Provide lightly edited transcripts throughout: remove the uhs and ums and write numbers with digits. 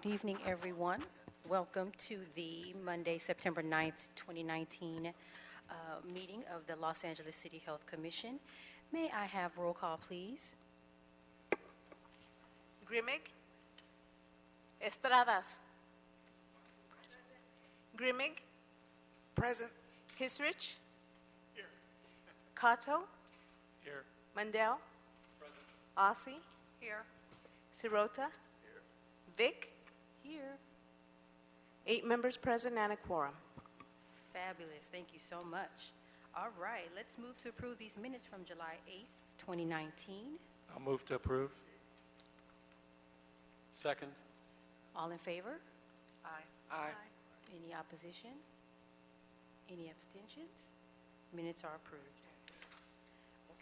Good evening, everyone. Welcome to the Monday, September 9th, 2019 meeting of the Los Angeles City Health Commission. May I have roll call, please? Grimmick? Estradas? Grimmick? Present. Hisrich? Here. Cato? Here. Mandel? Present. Asi? Here. Sirota? Here. Vic? Here. 8 members present and a quorum. Fabulous. Thank you so much. All right, let's move to approve these minutes from July 8th, 2019. I'll move to approve. Second. All in favor? Aye. Aye. Any opposition? Any abstentions? Minutes are approved.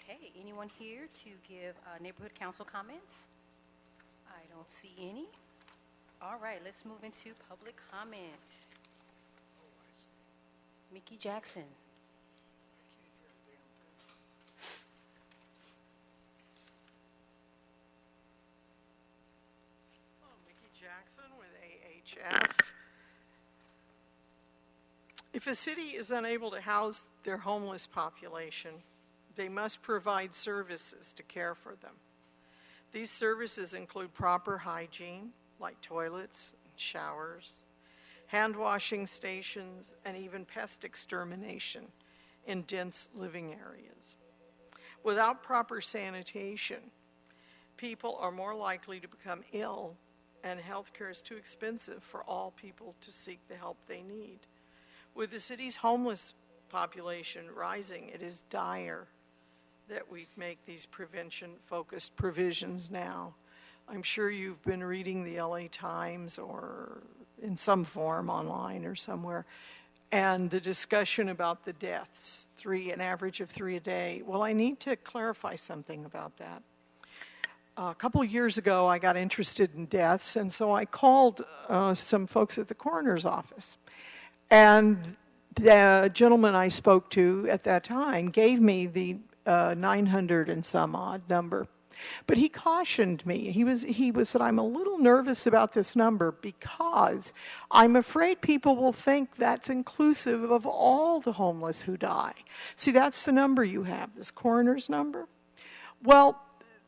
Okay, anyone here to give neighborhood council comments? I don't see any. All right, let's move into public comment. Mickey Jackson. Mickey Jackson with AHF. If a city is unable to house their homeless population, they must provide services to care for them. These services include proper hygiene, like toilets and showers, hand washing stations, and even pest extermination in dense living areas. Without proper sanitation, people are more likely to become ill, and healthcare is too expensive for all people to seek the help they need. With the city's homeless population rising, it is dire that we make these prevention-focused provisions now. I'm sure you've been reading the LA Times or in some form online or somewhere, and the discussion about the deaths, an average of 3 a day. Well, I need to clarify something about that. A couple of years ago, I got interested in deaths, and so I called some folks at the coroner's office. And the gentleman I spoke to at that time gave me the 900 and some odd number. But he cautioned me. He said, I'm a little nervous about this number because I'm afraid people will think that's inclusive of all the homeless who die. See, that's the number you have, this coroner's number. Well,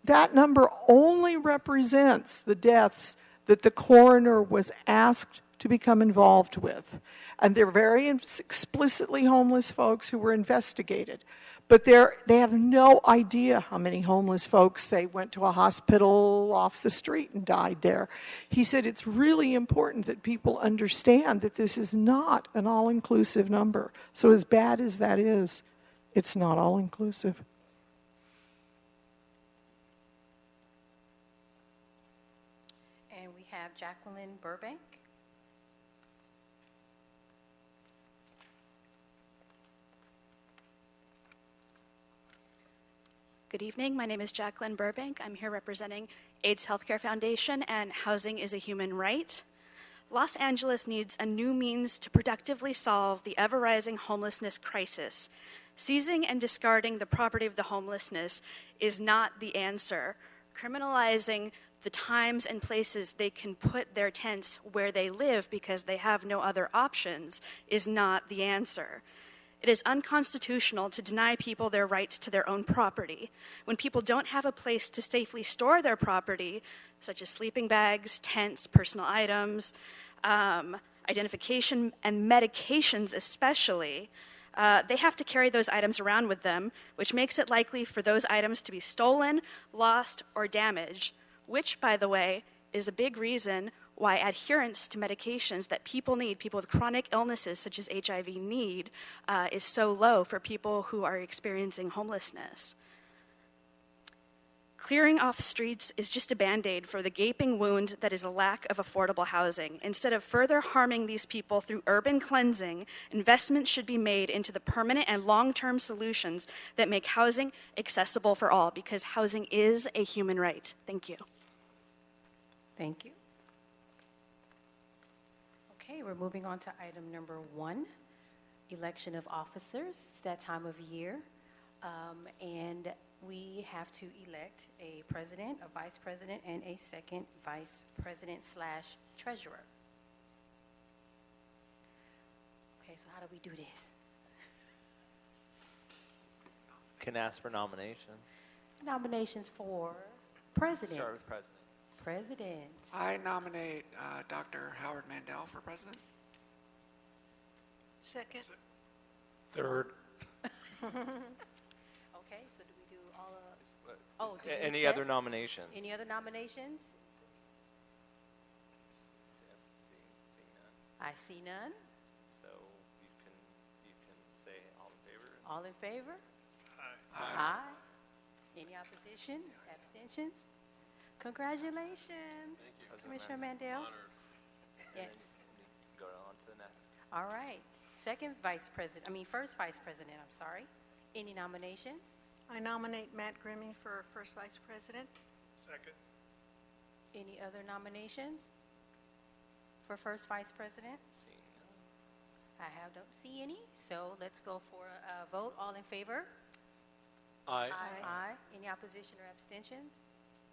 that number only represents the deaths that the coroner was asked to become involved with. And they're very explicitly homeless folks who were investigated. But they have no idea how many homeless folks, say, went to a hospital off the street and died there. He said it's really important that people understand that this is not an all-inclusive number. So as bad as that is, it's not all-inclusive. And we have Jacqueline Burbank. Good evening. My name is Jacqueline Burbank. I'm here representing AIDS Healthcare Foundation and Housing is a Human Right. Los Angeles needs a new means to productively solve the ever-rising homelessness crisis. Seizing and discarding the property of the homelessness is not the answer. Criminalizing the times and places they can put their tents where they live because they have no other options is not the answer. It is unconstitutional to deny people their rights to their own property. When people don't have a place to safely store their property, such as sleeping bags, tents, personal items, identification, and medications especially, they have to carry those items around with them, which makes it likely for those items to be stolen, lost, or damaged, which, by the way, is a big reason why adherence to medications that people with chronic illnesses such as HIV need, is so low for people who are experiencing homelessness. Clearing off streets is just a Band-Aid for the gaping wound that is a lack of affordable housing. Instead of further harming these people through urban cleansing, investments should be made into the permanent and long-term solutions that make housing accessible for all, because housing is a human right. Thank you. Thank you. Okay, we're moving on to item number 1, election of officers. It's that time of year. And we have to elect a president, a vice president, and a second vice president / treasurer. Okay, so how do we do this? Can ask for nomination. Nominations for president. Start with president. President. I nominate Dr. Howard Mandel for president. Second. Third. Okay, so do we do all of, oh, do we Any accept? other nominations? Any other nominations? I see none. So you can say all in favor. All in favor? Aye. Aye. Any opposition? Abstentions? Congratulations, Commissioner Mandel. Yes. Go on to the next. All right. First vice president, I'm sorry. Any nominations? I nominate Matt Grimmie for first vice president. Second. Any other nominations for first vice president? Seeing none. Don't see any, so let's go for a vote. All in favor? Aye. Aye. Any opposition or abstentions?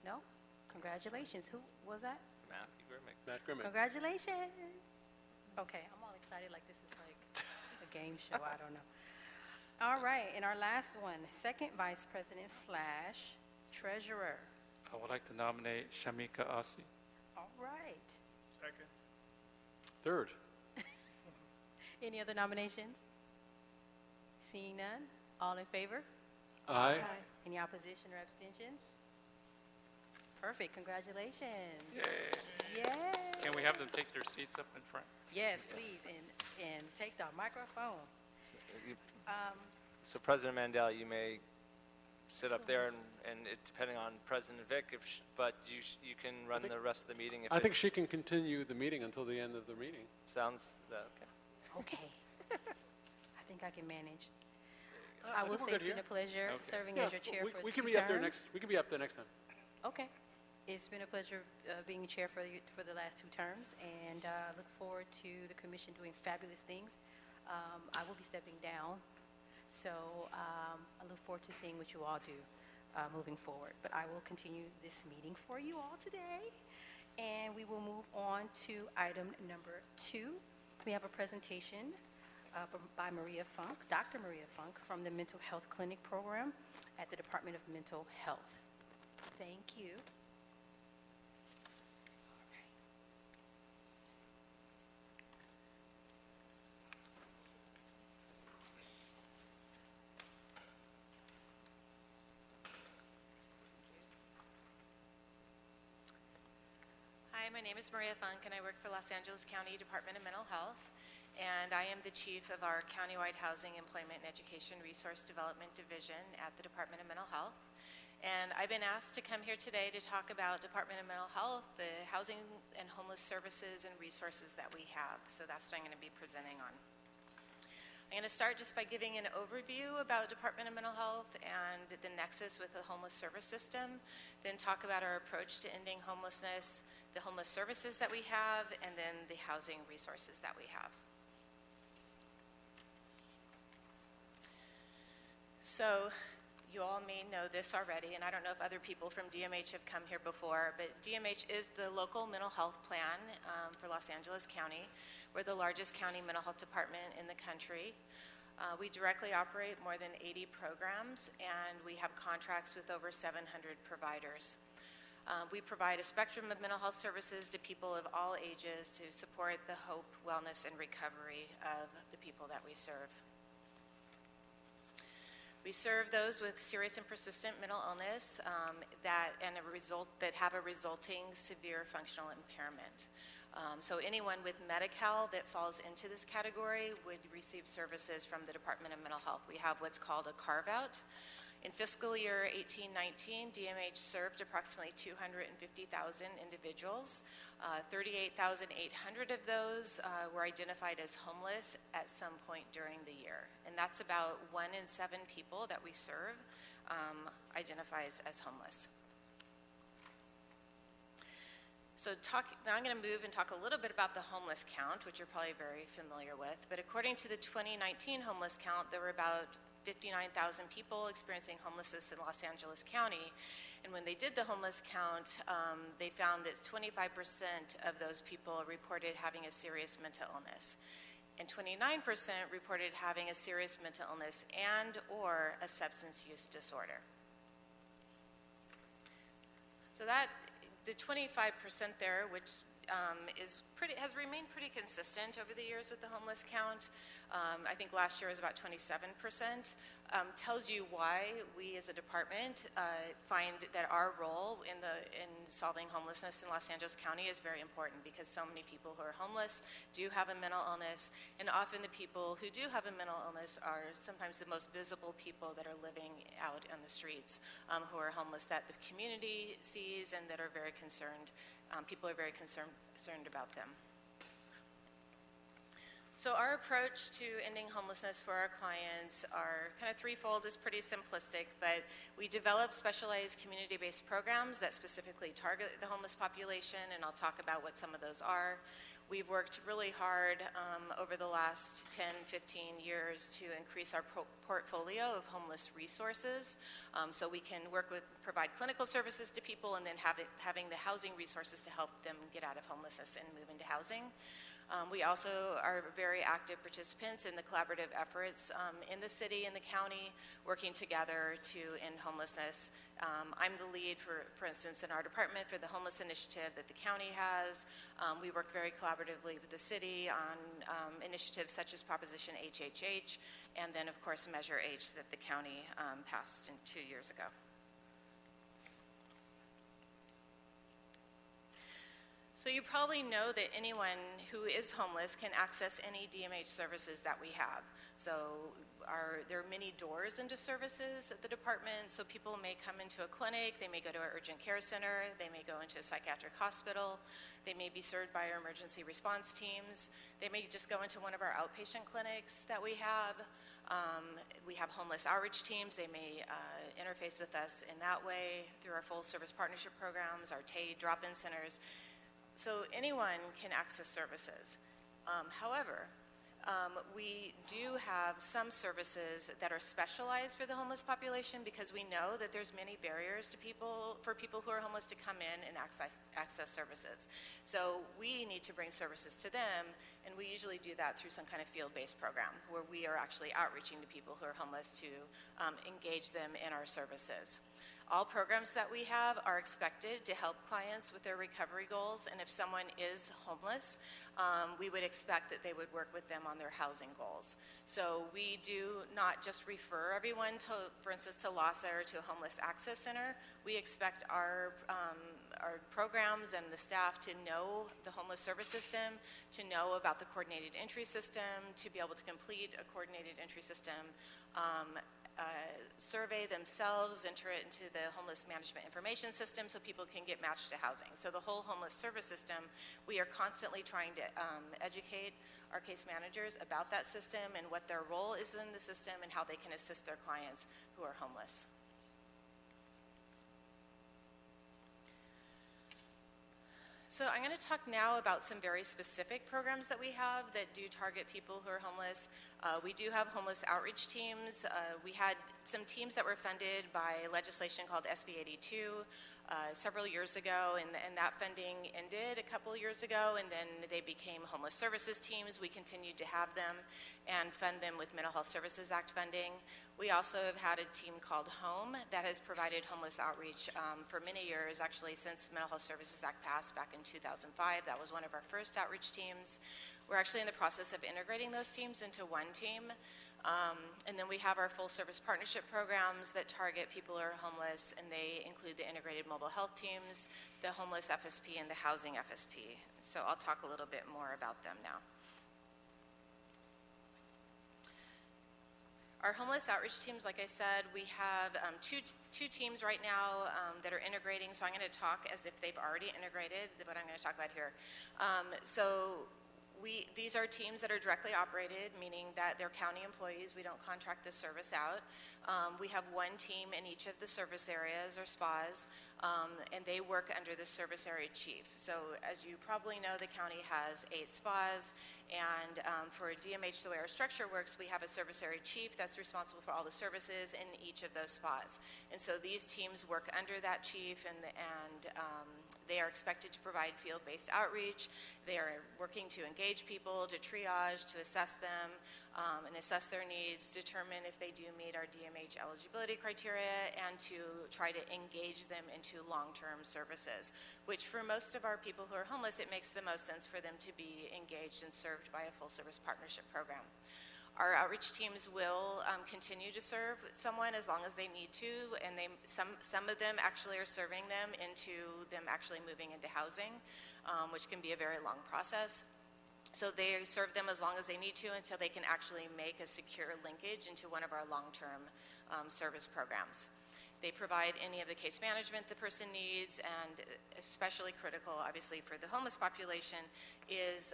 No? Congratulations. Who was that? Matthew Grimmick. Matt Grimmett. Congratulations. Okay, I'm all excited like this is like a game show. I don't know. All right, and our last one, second vice president / treasurer. I would like to nominate Shamika Asi. All right. Second. Third. Any other nominations? Seeing none? All in favor? Aye. Any opposition or abstentions? Perfect. Congratulations. Yay. Yay. Can we have them take their seats up in front? Yes, please, and take the microphone. So President Mandel, you may sit up there, and it, depending on President Vick, but you can run the rest of the meeting. If I think it's- she can continue the meeting until the end of the meeting. sounds okay. Okay. I think I can manage. I I will think we're say good it's been here. a pleasure Okay. serving Yeah, as your chair for we 2 can be up there terms. next. We can be up there next time. Okay. It's been a pleasure being chair for the last 2 terms, and look forward to the commission doing fabulous things. I will be stepping down, so I look forward to seeing what you all do moving forward. But I will continue this meeting for you all today, and we will move on to item number 2. We have a presentation by Maria Funk, Dr. Maria Funk, from the Mental Health Clinic Program at the Department of Mental Health. Thank you. Hi, my name is Maria Funk, and I work for Los Angeles County Department of Mental Health, and I am the chief of our countywide Housing, Employment, and Education Resource Development Division at the Department of Mental Health. And I've been asked to come here today to talk about Department of Mental Health, the housing and homeless services and resources that we have. So that's what I'm going to be presenting on. I'm going to start just by giving an overview about Department of Mental Health and the nexus with the homeless service system, then talk about our approach to ending homelessness, the homeless services that we have, and then the housing resources that we have. So you all may know this already, and I don't know if other people from DMH have come here before, but DMH is the local mental health plan for Los Angeles County. We're the largest county mental health department in the country. We directly operate more than 80 programs, and we have contracts with over 700 providers. We provide a spectrum of mental health services to people of all ages to support the hope, wellness, and recovery of the people that we serve. We serve those with serious and persistent mental illness that have a resulting severe functional impairment. So anyone with Medi-Cal that falls into this category would receive services from the Department of Mental Health. We have what's called a carve-out. In fiscal year 18-19, DMH served approximately 250,000 individuals. 38,800 of those were identified as homeless at some point during the year. And that's about 1 in 7 people that we serve identifies as homeless. So now I'm going to move and talk a little bit about the homeless count, which you're probably very familiar with. But according to the 2019 homeless count, there were about 59,000 people experiencing homelessness in Los Angeles County. And when they did the homeless count, they found that 25% of those people reported having a serious mental illness. And 29% reported having a serious mental illness and or a substance use disorder. So that, the 25% there, which has remained pretty consistent over the years with the homeless count. I think last year was about 27%. Tells you why we as a department find that our role in solving homelessness in Los Angeles County is very important, because so many people who are homeless do have a mental illness, and often the people who do have a mental illness are sometimes the most visible people that are living out on the streets, who are homeless, that the community sees and that are very concerned. People are very concerned about them. So our approach to ending homelessness for our clients are kind of threefold. Is pretty simplistic, but we develop specialized community-based programs that specifically target the homeless population, and I'll talk about what some of those are. We've worked really hard over the last 10, 15 years to increase our portfolio of homeless resources, so we can provide clinical services to people, and then having the housing resources to help them get out of homelessness and move into housing. We also are very active participants in the collaborative efforts in the city and the county, working together to end homelessness. I'm the lead, for instance, in our department for the homeless initiative that the county has. We work very collaboratively with the city on initiatives such as Proposition HHH, and then, of course, Measure H that the county passed 2 years ago. So you probably know that anyone who is homeless can access any DMH services that we have. So there are many doors into services at the department. So people may come into a clinic, they may go to an urgent care center, they may go into a psychiatric hospital, they may be served by our emergency response teams, they may just go into one of our outpatient clinics that we have. We have homeless outreach teams. They may interface with us in that way through our full service partnership programs, our TAID drop-in centers. So anyone can access services. However, we do have some services that are specialized for the homeless population, because we know that there's many barriers to for people who are homeless to come in and access services. So we need to bring services to them, and we usually do that through some kind of field-based program where we are actually outreaching to people who are homeless to engage them in our services. All programs that we have are expected to help clients with their recovery goals, and if someone is homeless, we would expect that they would work with them on their housing goals. So we do not just refer everyone to, for instance, to LASA or to a homeless access center. We expect our programs and the staff to know the homeless service system, to know about the coordinated entry system, to be able to complete a coordinated entry system, survey themselves, enter it into the homeless management information system so people can get matched to housing. So the whole homeless service system, we are constantly trying to educate our case managers about that system and what their role is in the system and how they can assist their clients who are homeless. So I'm going to talk now about some very specific programs that we have that do target people who are homeless. We do have homeless outreach teams. We had some teams that were funded by legislation called SB 82 several years ago, and that funding ended a couple years ago, and then they became homeless services teams. We continued to have them and fund them with Mental Health Services Act funding. We also have had a team called HOME that has provided homeless outreach for many years, actually since Mental Health Services Act passed back in 2005. That was one of our first outreach teams. We're actually in the process of integrating those teams into one team. And then we have our full service partnership programs that target people who are homeless, and they include the integrated mobile health teams, the homeless FSP, and the housing FSP. So I'll talk a little bit more about them now. Our homeless outreach teams, like I said, we have two teams right now that are integrating, so I'm going to talk as if they've already integrated what I'm going to talk about here. These are teams that are directly operated, meaning that they're county employees. We don't contract this service out. We have one team in each of the service areas or SPAs, and they work under the service area chief. So as you probably know, the county has 8 SPAs, And for DMH, the way our structure works, we have a service area chief that's responsible for all the services in each of those spas. And so these teams work under that chief, and they are expected to provide field-based outreach. They are working to engage people, to triage, to assess them, and assess their needs, determine if they do meet our DMH eligibility criteria, and to try to engage them into long-term services, which for most of our people who are homeless, it makes the most sense for them to be engaged and served by a full-service partnership program. Our outreach teams will continue to serve someone as long as they need to, and some of them actually are serving them into them actually moving into housing, which can be a very long process. So they serve them as long as they need to until they can actually make a secure linkage into one of our long-term service programs. They provide any of the case management the person needs, and especially critical, obviously, for the homeless population is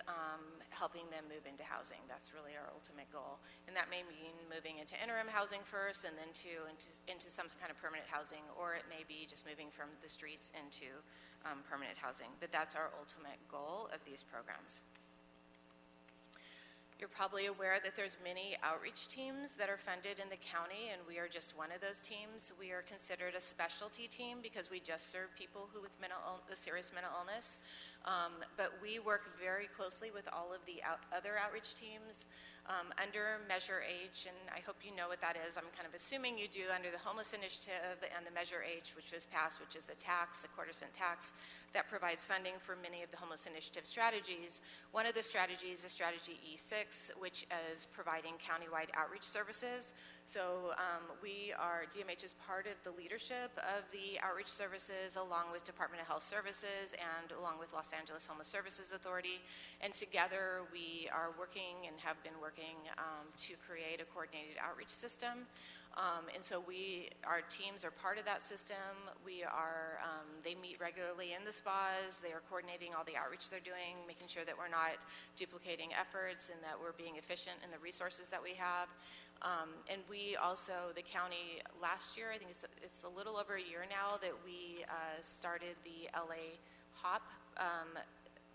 helping them move into housing. That's really our ultimate goal. And that may mean moving into interim housing first, and then into some kind of permanent housing, or it may be just moving from the streets into permanent housing. But that's our ultimate goal of these programs. You're probably aware that there's many outreach teams that are funded in the county, and we are just one of those teams. We are considered a specialty team because we just serve people who with serious mental illness. But we work very closely with all of the other outreach teams under Measure H, and I hope you know what that is. I'm kind of assuming you do, under the Homeless Initiative and the Measure H, which was passed, which is a quarter-cent tax that provides funding for many of the Homeless Initiative strategies. One of the strategies is Strategy E6, which is providing countywide outreach services. So DMH is part of the leadership of the outreach services, along with Department of Health Services and along with Los Angeles Homeless Services Authority. And together we are working and have been working to create a coordinated outreach system. And so our teams are part of that system. They meet regularly in the spas. They are coordinating all the outreach they're doing, making sure that we're not duplicating efforts and that we're being efficient in the resources that we have. And we also, the county, last year, I think it's a little over a year now, that we started the LA HOP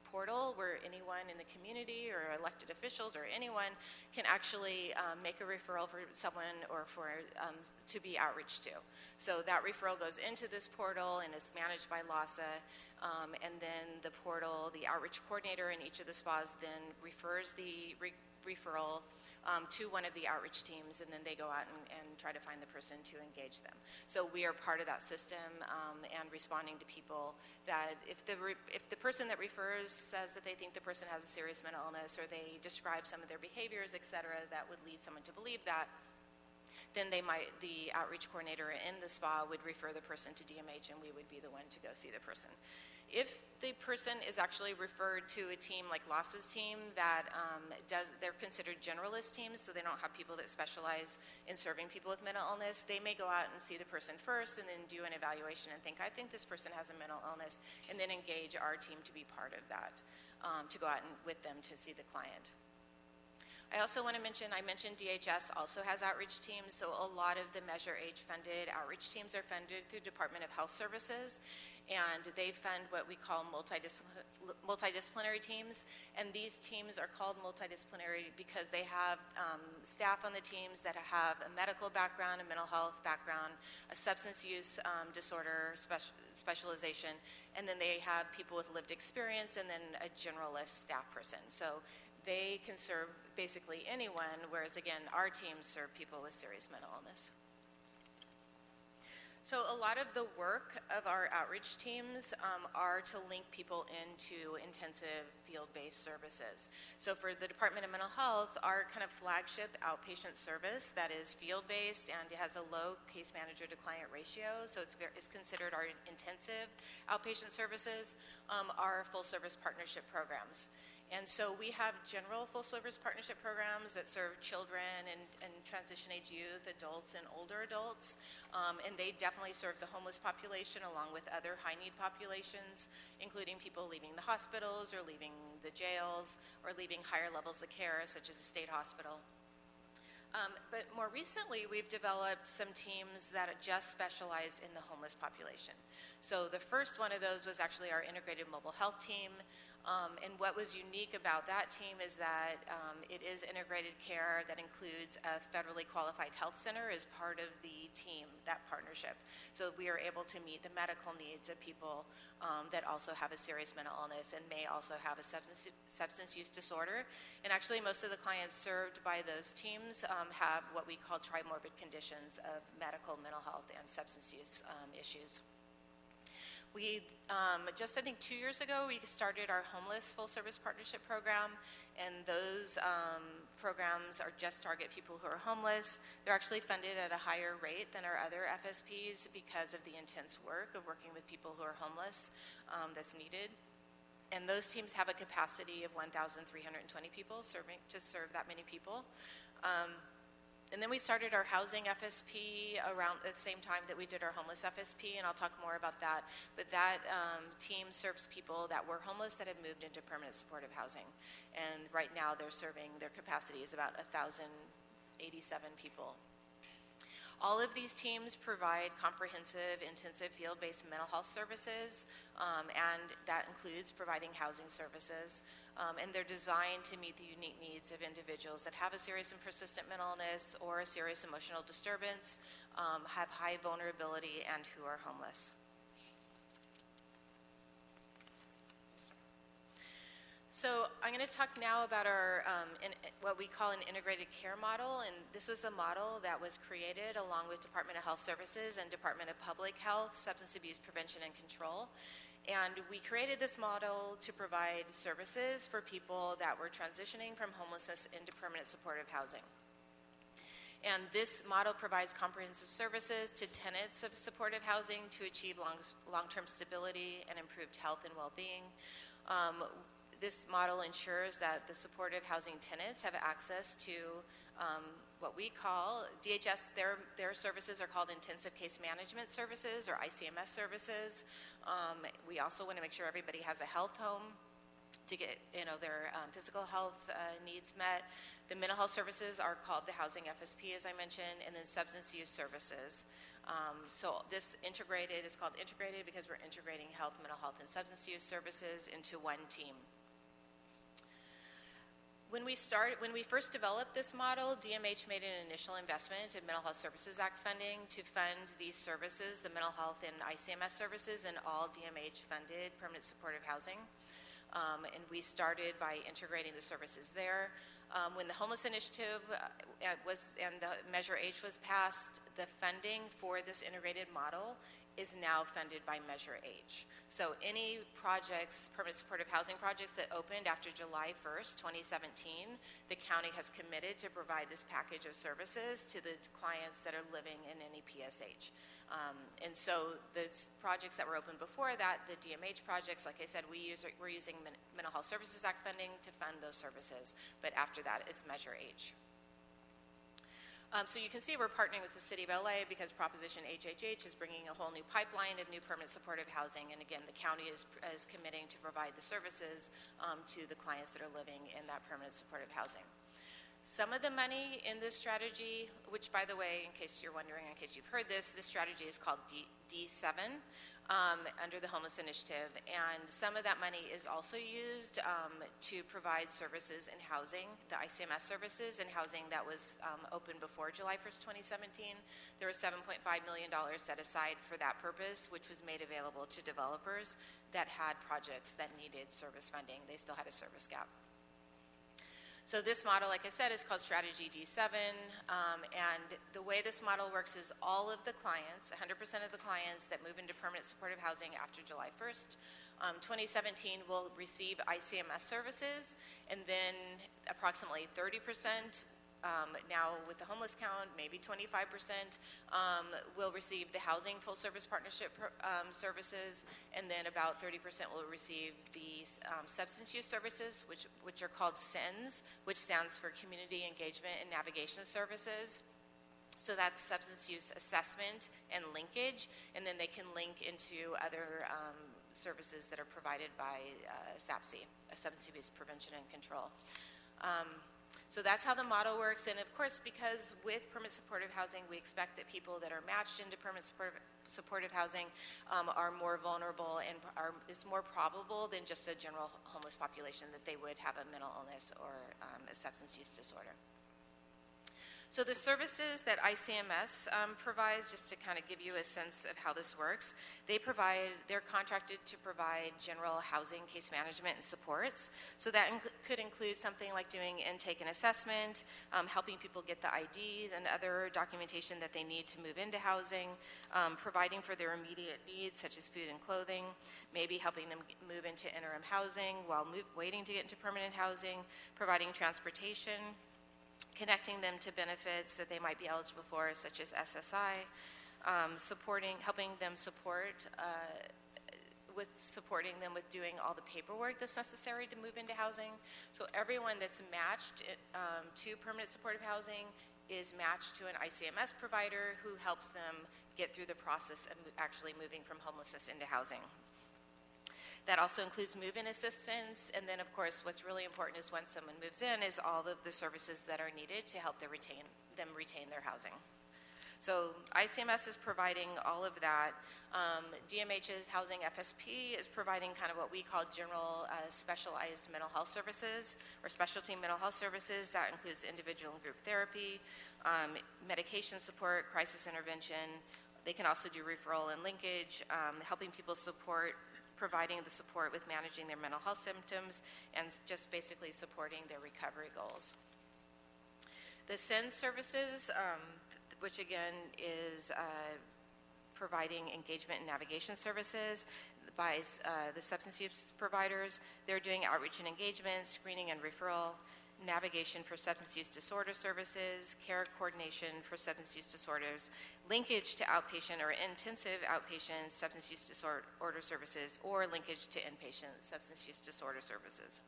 portal, where anyone in the community or elected officials or anyone can actually make a referral for someone or to be outreached to. So that referral goes into this portal and is managed by LASA, and then the portal, the outreach coordinator in each of the spas then refers the referral to one of the outreach teams, and then they go out and try to find the person to engage them. So we are part of that system and responding to people that if the person that refers says that they think the person has a serious mental illness, or they describe some of their behaviors, et cetera, that would lead someone to believe that, then the outreach coordinator in the spa would refer the person to DMH, and we would be the one to go see the person. If the person is actually referred to a team like LASA's team that they're considered generalist teams, so they don't have people that specialize in serving people with mental illness, they may go out and see the person first and then do an evaluation and think, I think this person has a mental illness, and then engage our team to be part of that, to go out with them to see the client. I also want to mention, I mentioned DHS also has outreach teams, so a lot of the Measure H funded outreach teams are funded through Department of Health Services, and they fund what we call multidisciplinary teams, and these teams are called multidisciplinary because they have staff on the teams that have a medical background, a mental health background, a substance use disorder specialization, and then they have people with lived experience, and then a generalist staff person. So they can serve basically anyone, whereas again, our teams serve people with serious mental illness. So a lot of the work of our outreach teams are to link people into intensive field-based services. So for the Department of Mental Health, our kind of flagship outpatient service that is field-based and it has a low case manager to client ratio, so it's considered our intensive outpatient services, are full-service partnership programs. And so we have general full-service partnership programs that serve children and transition-age youth, adults, and older adults. And they definitely serve the homeless population along with other high-need populations, including people leaving the hospitals or leaving the jails or leaving higher levels of care, such as a state hospital. But more recently, we've developed some teams that just specialize in the homeless population. So the first one of those was actually our integrated mobile health team. And what was unique about that team is that it is integrated care that includes a federally qualified health center as part of the team, that partnership. So we are able to meet the medical needs of people that also have a serious mental illness and may also have a substance use disorder. And actually, most of the clients served by those teams have what we call trimorbid conditions of medical, mental health, and substance use issues. We, just I think 2 years ago, we started our homeless full-service partnership program, and those programs are just target people who are homeless. They're actually funded at a higher rate than our other FSPs because of the intense work of working with people who are homeless that's needed. And those teams have a capacity of 1,320 people to serve that many people. And then we started our housing FSP around the same time that we did our homeless FSP, and I'll talk more about that. But that team serves people that were homeless that have moved into permanent supportive housing. And right now their capacity is about 1,087 people. All of these teams provide comprehensive, intensive field-based mental health services, and that includes providing housing services. And they're designed to meet the unique needs of individuals that have a serious and persistent mental illness or a serious emotional disturbance, have high vulnerability, and who are homeless. So I'm going to talk now about our what we call an integrated care model, and this was a model that was created along with Department of Health Services and Department of Public Health, Substance Abuse Prevention and Control. And we created this model to provide services for people that were transitioning from homelessness into permanent supportive housing. And this model provides comprehensive services to tenants of supportive housing to achieve long-term stability and improved health and well-being. This model ensures that the supportive housing tenants have access to what we call DHS, their services are called Intensive Case Management Services or ICMS services. We also want to make sure everybody has a health home to get their physical health needs met. The mental health services are called the Housing FSP, as I mentioned, and then substance use services. So this integrated is called integrated because we're integrating health, mental health, and substance use services into one team. When we first developed this model, DMH made an initial investment in Mental Health Services Act funding to fund these services, the mental health and ICMS services, in all DMH-funded permanent supportive housing. And we started by integrating the services there. When the Homeless Initiative and the Measure H was passed, the funding for this integrated model is now funded by Measure H. So any projects, permanent supportive housing projects that opened after July 1st, 2017, the county has committed to provide this package of services to the clients that are living in any PSH. And so the projects that were open before that, the DMH projects, like I said, we're using Mental Health Services Act funding to fund those services. But after that, it's Measure H. So you can see we're partnering with the City of LA because Proposition HHH is bringing a whole new pipeline of new permanent supportive housing. And again, the county is committing to provide the services to the clients that are living in that permanent supportive housing. Some of the money in this strategy, which by the way, in case you're wondering, in case you've heard this strategy is called D7 under the Homeless Initiative. And some of that money is also used to provide services in housing, the ICMS services in housing that was open before July 1st, 2017. There was $7.5 million set aside for that purpose, which was made available to developers that had projects that needed service funding. They still had a service gap. So this model, like I said, is called Strategy D7, and the way this model works is all of the clients, 100% of the clients that move into permanent supportive housing after July 1st, 2017 will receive ICMS services, and then approximately 30%, now with the homeless count, maybe 25%, will receive the housing full service partnership services, and then about 30% will receive the substance use services, which are called SINS, which stands for Community Engagement and Navigation Services. So that's substance use assessment and linkage, and then they can link into other services that are provided by SAPC, Substance Abuse Prevention and Control. So that's how the model works, and of course, because with permanent supportive housing, we expect that people that are matched into permanent supportive housing are more vulnerable and is more probable than just a general homeless population that they would have a mental illness or a substance use disorder. So the services that ICMS provides, just to kind of give you a sense of how this works, they're contracted to provide general housing case management and supports. So that could include something like doing intake and assessment, helping people get the IDs and other documentation that they need to move into housing, providing for their immediate needs such as food and clothing, maybe helping them move into interim housing while waiting to get into permanent housing, providing transportation, connecting them to benefits that they might be eligible for, such as SSI, helping them supporting them with doing all the paperwork that's necessary to move into housing. So everyone that's matched to permanent supportive housing is matched to an ICMS provider who helps them get through the process of actually moving from homelessness into housing. That also includes move-in assistance, and then of course what's really important is when someone moves in is all of the services that are needed to help them retain their housing. So ICMS is providing all of that. DMH's Housing FSP is providing kind of what we call general specialized mental health services or specialty mental health services. That includes individual and group therapy, medication support, crisis intervention. They can also do referral and linkage, helping people providing the support with managing their mental health symptoms and just basically supporting their recovery goals. The SEND services, which again is providing engagement and navigation services by the substance use providers. They're doing outreach and engagement, screening and referral, navigation for substance use disorder services, care coordination for substance use disorders, linkage to outpatient or intensive outpatient substance use disorder services, or linkage to inpatient substance use disorder services.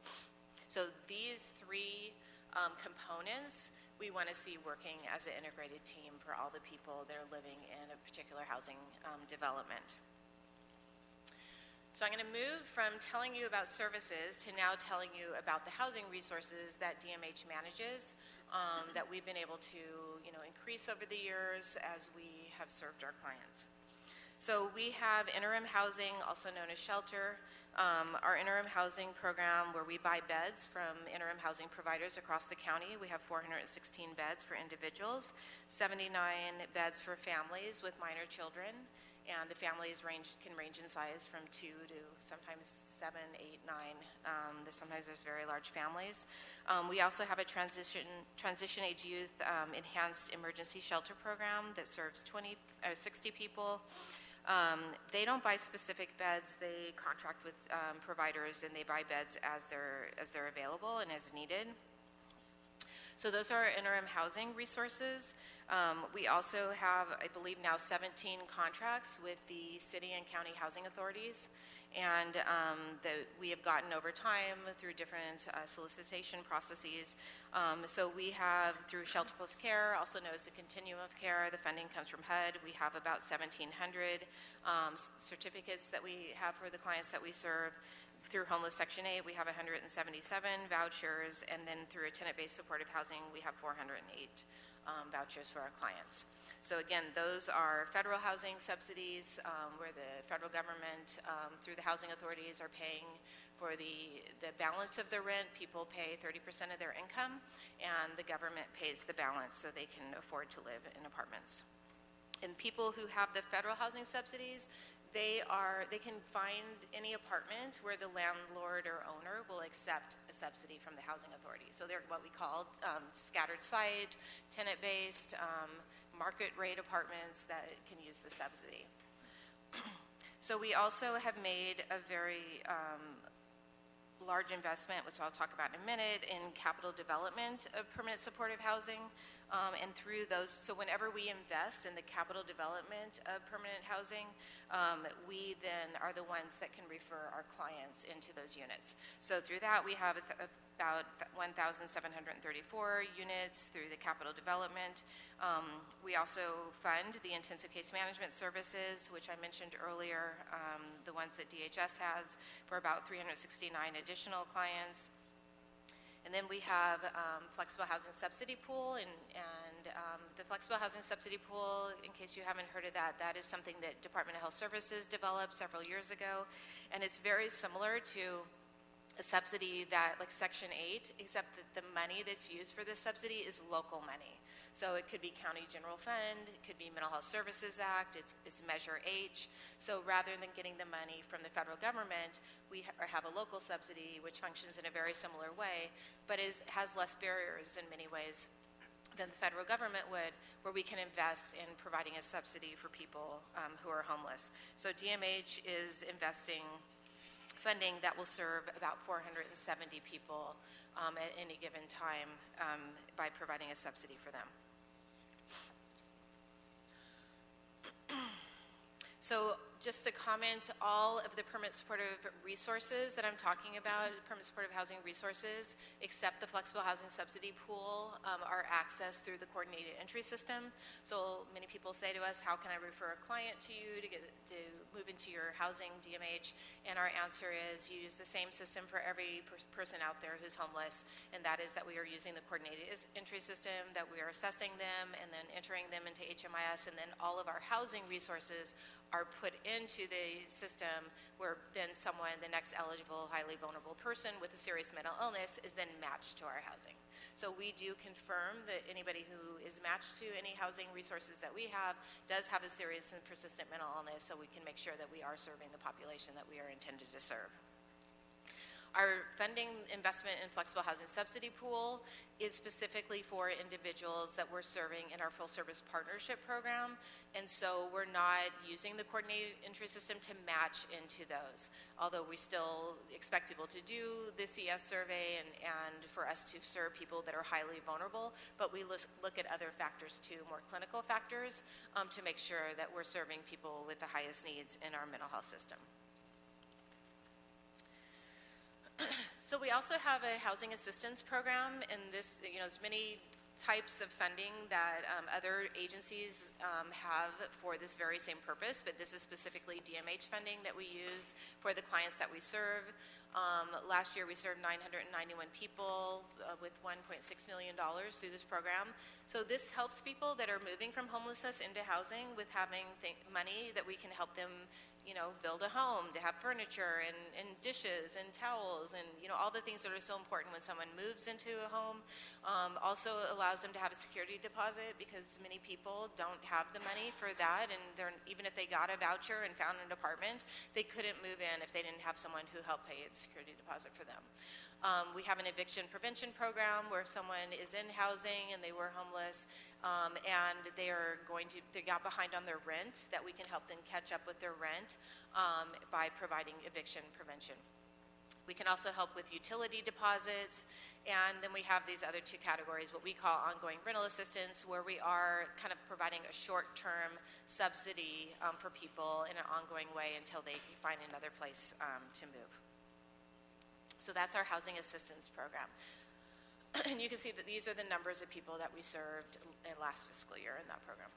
So these three components we want to see working as an integrated team for all the people that are living in a particular housing development. So I'm going to move from telling you about services to now telling you about the housing resources that DMH manages that we've been able to increase over the years as we have served our clients. So we have interim housing, also known as shelter. Our interim housing program where we buy beds from interim housing providers across the county. We have 416 beds for individuals, 79 beds for families with minor children. And the families can range in size from 2 to sometimes 7, 8, 9. Sometimes there's very large families. We also have a transition age youth enhanced emergency shelter program that serves 60 people. They don't buy specific beds. They contract with providers and they buy beds as they're available and as needed. So those are our interim housing resources. We also have, I believe now, 17 contracts with the city and county housing authorities. And we have gotten over time through different solicitation processes. So we have, through Shelter Plus Care, also known as the Continuum of Care, the funding comes from HUD. We have about 1,700 certificates that we have for the clients that we serve. Through Homeless Section 8, we have 177 vouchers, and then through a tenant-based supportive housing, we have 408 vouchers for our clients. So again, those are federal housing subsidies where the federal government, through the housing authorities, are paying for the balance of the rent. People pay 30% of their income, and the government pays the balance so they can afford to live in apartments. And people who have the federal housing subsidies, they can find any apartment where the landlord or owner will accept a subsidy from the housing authority. So they're what we call scattered site, tenant-based, market rate apartments that can use the subsidy. So we also have made a very large investment, which I'll talk about in a minute, in capital development of permanent supportive housing. And through those, so whenever we invest in the capital development of permanent housing, we then are the ones that can refer our clients into those units. So through that, we have about 1,734 units through the capital development. We also fund the intensive case management services, which I mentioned earlier, the ones that DHS has for about 369 additional clients. And then we have flexible housing subsidy pool and And the Flexible Housing Subsidy Pool, in case you haven't heard of that, that is something that Department of Health Services developed several years ago. And it's very similar to a subsidy that, like Section 8, except that the money that's used for this subsidy is local money. So it could be County General Fund, it could be Mental Health Services Act, it's Measure H. So rather than getting the money from the federal government, we have a local subsidy which functions in a very similar way, but has less barriers in many ways than the federal government would, where we can invest in providing a subsidy for people who are homeless. So DMH is investing funding that will serve about 470 people at any given time by providing a subsidy for them. So just to comment, all of the permanent supportive resources that I'm talking about, permanent supportive housing resources, except the flexible housing subsidy pool, are accessed through the coordinated entry system. So many people say to us, how can I refer a client to you to move into your housing DMH? And our answer is you use the same system for every person out there who's homeless, and that is that we are using the coordinated entry system, that we are assessing them and then entering them into HMIS, and then all of our housing resources are put into the system where then someone, the next eligible, highly vulnerable person with a serious mental illness is then matched to our housing. So we do confirm that anybody who is matched to any housing resources that we have does have a serious and persistent mental illness, so we can make sure that we are serving the population that we are intended to serve. Our funding investment in flexible housing subsidy pool is specifically for individuals that we're serving in our full service partnership program. And so we're not using the coordinated entry system to match into those, although we still expect people to do the CS survey and for us to serve people that are highly vulnerable. But we look at other factors too, more clinical factors, to make sure that we're serving people with the highest needs in our mental health system. So we also have a housing assistance program, and this, there's many types of funding that other agencies have for this very same purpose, but this is specifically DMH funding that we use for the clients that we serve. Last year we served 991 people with $1.6 million through this program. So this helps people that are moving from homelessness into housing with having money that we can help them build a home, to have furniture and dishes and towels and, all the things that are so important when someone moves into a home. Also allows them to have a security deposit because many people don't have the money for that, and even if they got a voucher and found an apartment, they couldn't move in if they didn't have someone who helped pay a security deposit for them. We have an eviction prevention program where someone is in housing and they were homeless and they got behind on their rent, that we can help them catch up with their rent by providing eviction prevention. We can also help with utility deposits, and then we have these other two categories, what we call ongoing rental assistance, where we are kind of providing a short-term subsidy for people in an ongoing way until they find another place to move. So that's our housing assistance program. And you can see that these are the numbers of people that we served in last fiscal year in that program.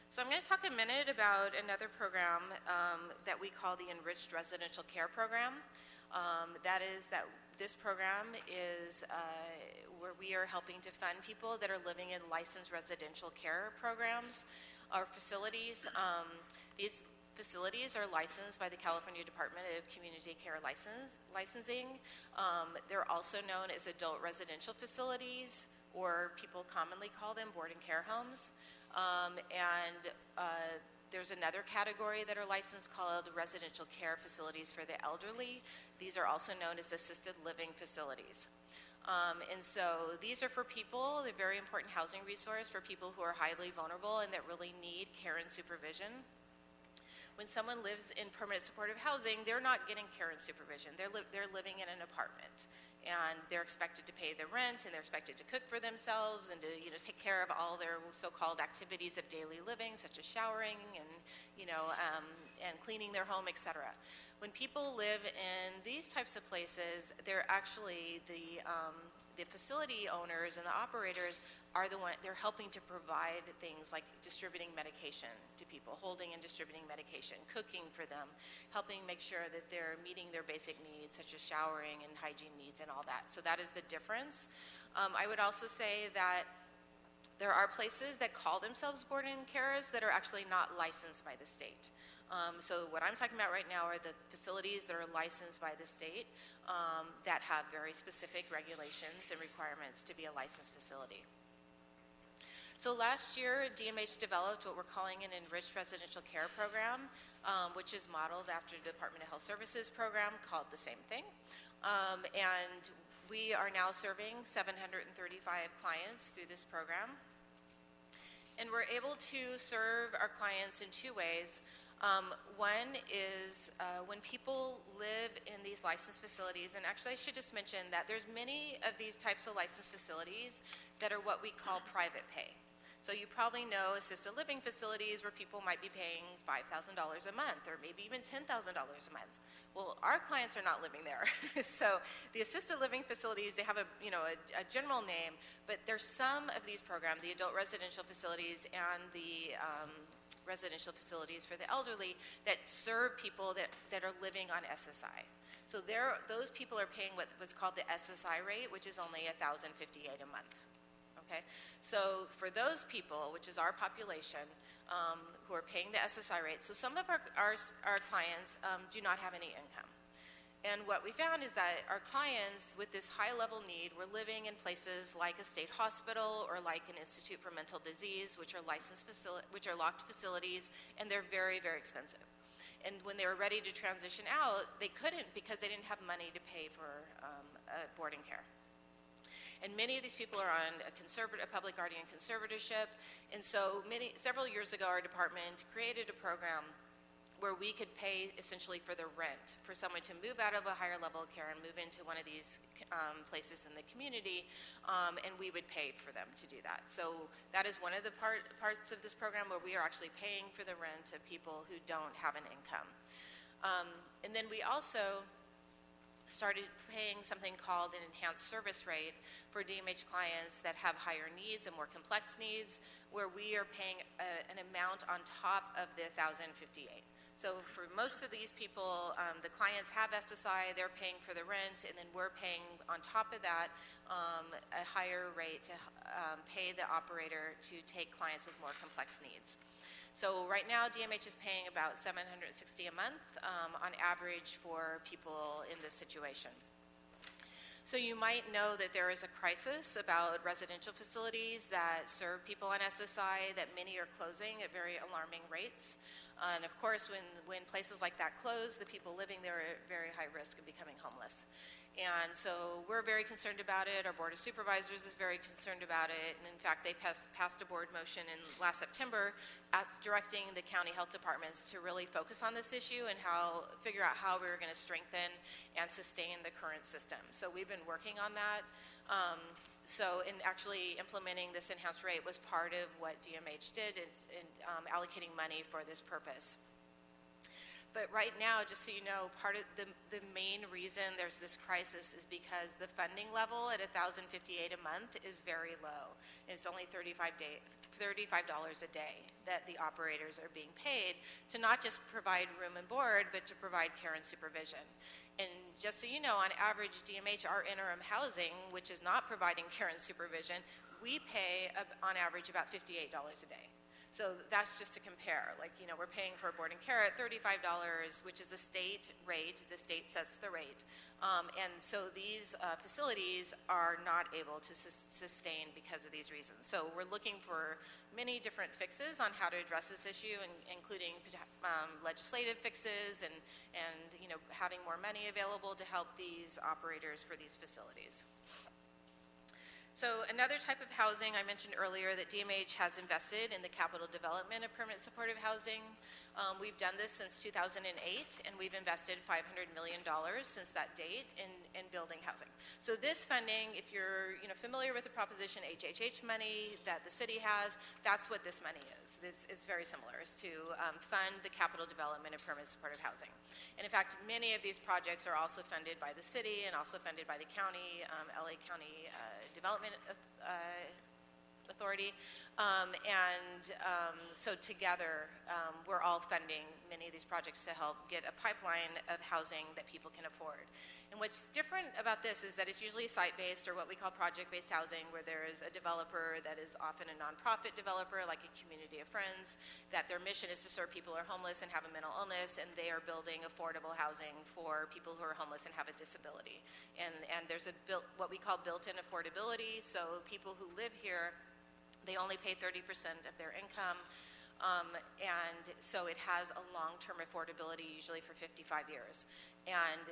So I'm going to talk a minute about another program that we call the Enriched Residential Care Program. This program is where we are helping to fund people that are living in licensed residential care programs or facilities. These facilities are licensed by the California Department of Community Care Licensing. They're also known as adult residential facilities, or people commonly call them board and care homes. There's another category that are licensed called residential care facilities for the elderly. These are also known as assisted living facilities. And so these are for people, they're a very important housing resource for people who are highly vulnerable and that really need care and supervision. When someone lives in permanent supportive housing, they're not getting care and supervision. They're living in an apartment, and they're expected to pay the rent, and they're expected to cook for themselves and to take care of all their so-called activities of daily living, such as showering and and cleaning their home, etc. When people live in these types of places, they're actually the facility owners and the operators are they're helping to provide things like distributing medication to people, holding and distributing medication, cooking for them, helping make sure that they're meeting their basic needs such as showering and hygiene needs and all that. So that is the difference. I would also say that There are places that call themselves boarding carers that are actually not licensed by the state. So what I'm talking about right now are the facilities that are licensed by the state that have very specific regulations and requirements to be a licensed facility. So last year, DMH developed what we're calling an Enriched Residential Care Program, which is modeled after the Department of Health Services program called the same thing. And we are now serving 735 clients through this program. And we're able to serve our clients in two ways. One is when people live in these licensed facilities, and actually I should just mention that there's many of these types of licensed facilities that are what we call private pay. So you probably know assisted living facilities where people might be paying $5,000 a month or maybe even $10,000 a month. Well, our clients are not living there. So the assisted living facilities, they have a general name, but there's some of these programs, the adult residential facilities and the residential facilities for the elderly, that serve people that are living on SSI. So those people are paying what was called the SSI rate, which is only $1,058 a month. Okay, so for those people, which is our population, who are paying the SSI rate, so some of our clients do not have any income. And what we found is that our clients with this high-level need were living in places like a state hospital or like an institute for mental disease, which are locked facilities, and they're very, very expensive. And when they were ready to transition out, they couldn't because they didn't have money to pay for boarding care. And many of these people are on a public guardian conservatorship. And so several years ago, our department created a program where we could pay essentially for the rent for someone to move out of a higher level of care and move into one of these places in the community, and we would pay for them to do that. So that is one of the parts of this program where we are actually paying for the rent of people who don't have an income. And then we also started paying something called an enhanced service rate for DMH clients that have higher needs and more complex needs, where we are paying an amount on top of the $1,058. So for most of these people, the clients have SSI, they're paying for the rent, and then we're paying on top of that a higher rate to pay the operator to take clients with more complex needs. So right now, DMH is paying about $760 a month on average for people in this situation. So you might know that there is a crisis about residential facilities that serve people on SSI, that many are closing at very alarming rates. And of course, when places like that close, the people living there are at very high risk of becoming homeless. And so we're very concerned about it. Our Board of Supervisors is very concerned about it. And in fact, they passed a board motion in last September directing the county health departments to really focus on this issue and figure out how we were going to strengthen and sustain the current system. So we've been working on that. So in actually implementing this enhanced rate was part of what DMH did in allocating money for this purpose. But right now, just so you know, part of the main reason there's this crisis is because the funding level at $1,058 a month is very low. It's only $35 a day that the operators are being paid to not just provide room and board, but to provide care and supervision. And just so you know, on average, DMH, our interim housing, which is not providing care and supervision, we pay on average about $58 a day. So that's just to compare. Like, we're paying for board and care at $35, which is a state rate. The state sets the rate. And so these facilities are not able to sustain because of these reasons. So we're looking for many different fixes on how to address this issue, including legislative fixes and having more money available to help these operators for these facilities. So another type of housing I mentioned earlier that DMH has invested in the capital development of permanent supportive housing. We've done this since 2008, and we've invested $500 million since that date in building housing. So this funding, if you're familiar with the proposition HHH money that the city has, that's what this money is. It's very similar. It's to fund the capital development of permanent supportive housing. And in fact, many of these projects are also funded by the city and also funded by the county, LA County Development Authority. So together, we're all funding many of these projects to help get a pipeline of housing that people can afford. And what's different about this is that it's usually site-based, or what we call project-based housing, where there is a developer that is often a nonprofit developer, like a community of friends, that their mission is to serve people who are homeless and have a mental illness, and they are building affordable housing for people who are homeless and have a disability. And there's what we call built-in affordability, so people who live here, they only pay 30% of their income. And so it has a long-term affordability, usually for 55 years. And,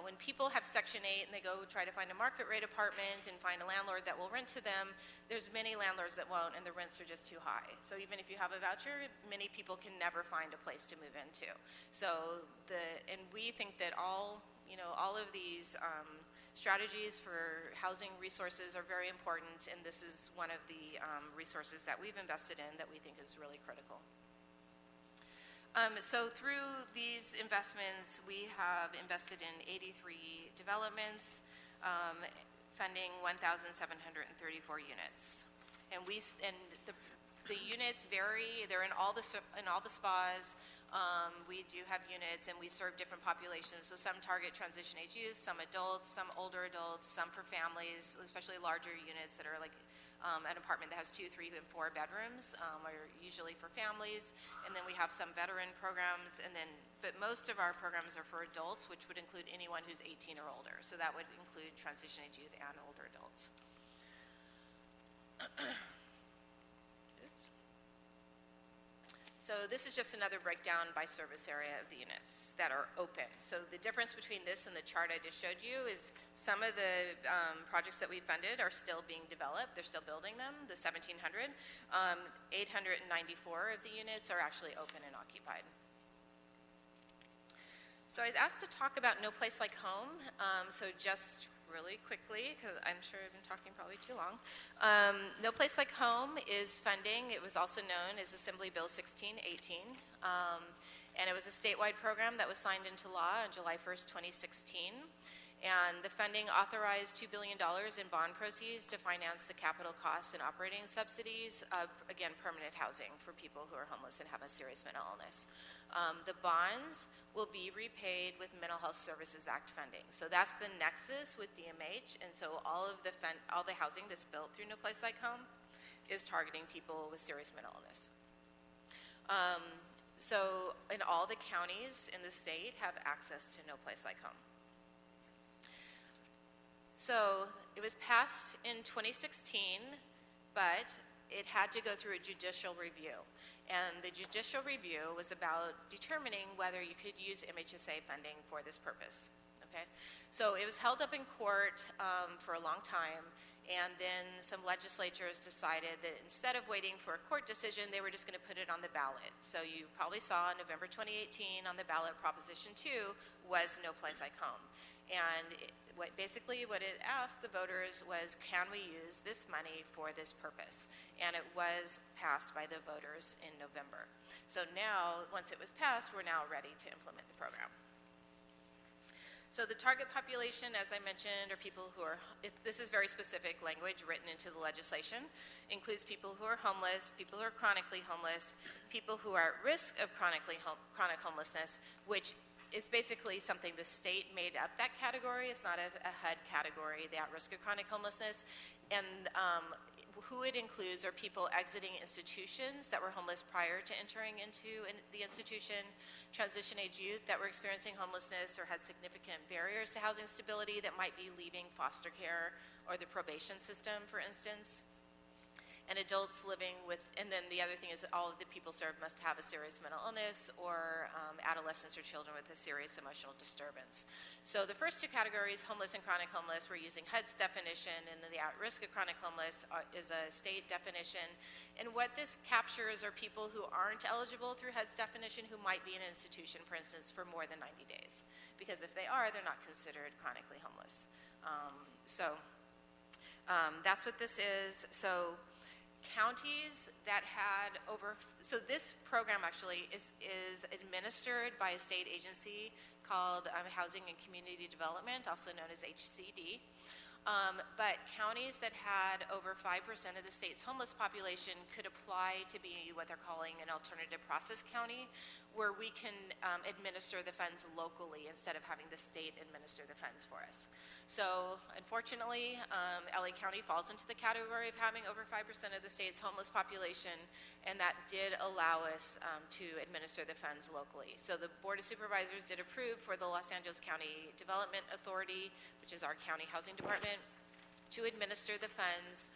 when people have Section 8 and they go try to find a market rate apartment and find a landlord that will rent to them, there's many landlords that won't, and the rents are just too high. So even if you have a voucher, many people can never find a place to move into. And we think that all of these strategies for housing resources are very important, and this is one of the resources that we've invested in that we think is really critical. So through these investments, we have invested in 83 developments, funding 1,734 units. And the units vary. They're in all the spas. We do have units, and we serve different populations. So some target transition age youth, some adults, some older adults, some for families, especially larger units that are like an apartment that has 2, 3, and 4 bedrooms are usually for families. And then we have some veteran programs, but most of our programs are for adults, which would include anyone who's 18 or older. So that would include transition age youth and older adults. So this is just another breakdown by service area of the units that are open. So the difference between this and the chart I just showed you is some of the projects that we funded are still being developed. They're still building them, the 1,700. 894 of the units are actually open and occupied. So I was asked to talk about No Place Like Home. So just really quickly, because I'm sure I've been talking probably too long. No Place Like Home is funding. It was also known as Assembly Bill 1618. And it was a statewide program that was signed into law on July 1st, 2016. And the funding authorized $2 billion in bond proceeds to finance the capital costs and operating subsidies of, again, permanent housing for people who are homeless and have a serious mental illness. The bonds will be repaid with Mental Health Services Act funding. So that's the nexus with DMH, and so all the housing that's built through No Place Like Home is targeting people with serious mental illness. So in all the counties in the state have access to No Place Like Home. So it was passed in 2016, but it had to go through a judicial review. And the judicial review was about determining whether you could use MHSA funding for this purpose. Okay? So it was held up in court for a long time, and then some legislatures decided that instead of waiting for a court decision, they were just going to put it on the ballot. So you probably saw November 2018 on the ballot, Proposition 2 was No Place Like Home. And what it asked the voters was, can we use this money for this purpose? And it was passed by the voters in November. So now, once it was passed, we're now ready to implement the program. So the target population, as I mentioned, are people who are, this is very specific language written into the legislation, includes people who are homeless, people who are chronically homeless, people who are at risk of chronic homelessness, which is basically something the state made up that category. It's not a HUD category, the at-risk of chronic homelessness. And who it includes are people exiting institutions that were homeless prior to entering into the institution, transition-age youth that were experiencing homelessness or had significant barriers to housing stability that might be leaving foster care or the probation system, for instance. And adults living with, and then the other thing is that all of the people served must have a serious mental illness or adolescents or children with a serious emotional disturbance. So the first two categories, homeless and chronic homeless, we're using HUD's definition, and then the at-risk of chronic homeless is a state definition. And what this captures are people who aren't eligible through HUD's definition who might be in an institution, for instance, for more than 90 days. Because if they are, they're not considered chronically homeless. That's what this is. So counties that had so this program actually is administered by a state agency called Housing and Community Development, also known as HCD. But counties that had over 5% of the state's homeless population could apply to be what they're calling an alternative process county, where we can administer the funds locally instead of having the state administer the funds for us. So unfortunately, LA County falls into the category of having over 5% of the state's homeless population, and that did allow us to administer the funds locally. So the Board of Supervisors did approve for the Los Angeles County Development Authority, which is our county housing department, to administer the funds,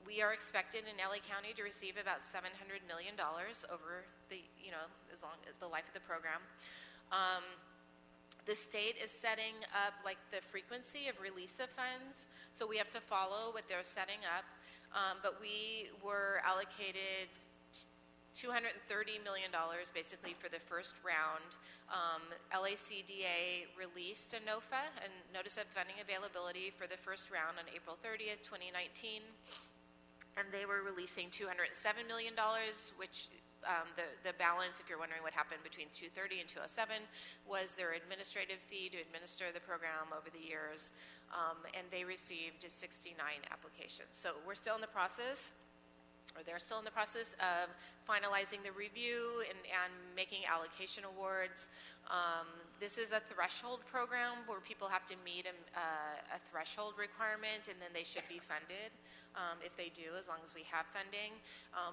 we are expected in LA County to receive about $700 million over the, as long as the life of the program. The state is setting up like the frequency of release of funds, so we have to follow what they're setting up. But we were allocated $230 million basically for the first round. LACDA released a NOFA, a Notice of Funding Availability, for the first round on April 30th, 2019. And they were releasing $207 million, which the balance, if you're wondering what happened between 230 and 207, was their administrative fee to administer the program over the years. And they received 69 applications. So we're still in the process, or they're still in the process of finalizing the review and making allocation awards. This is a threshold program where people have to meet a threshold requirement, and then they should be funded if they do, as long as we have funding.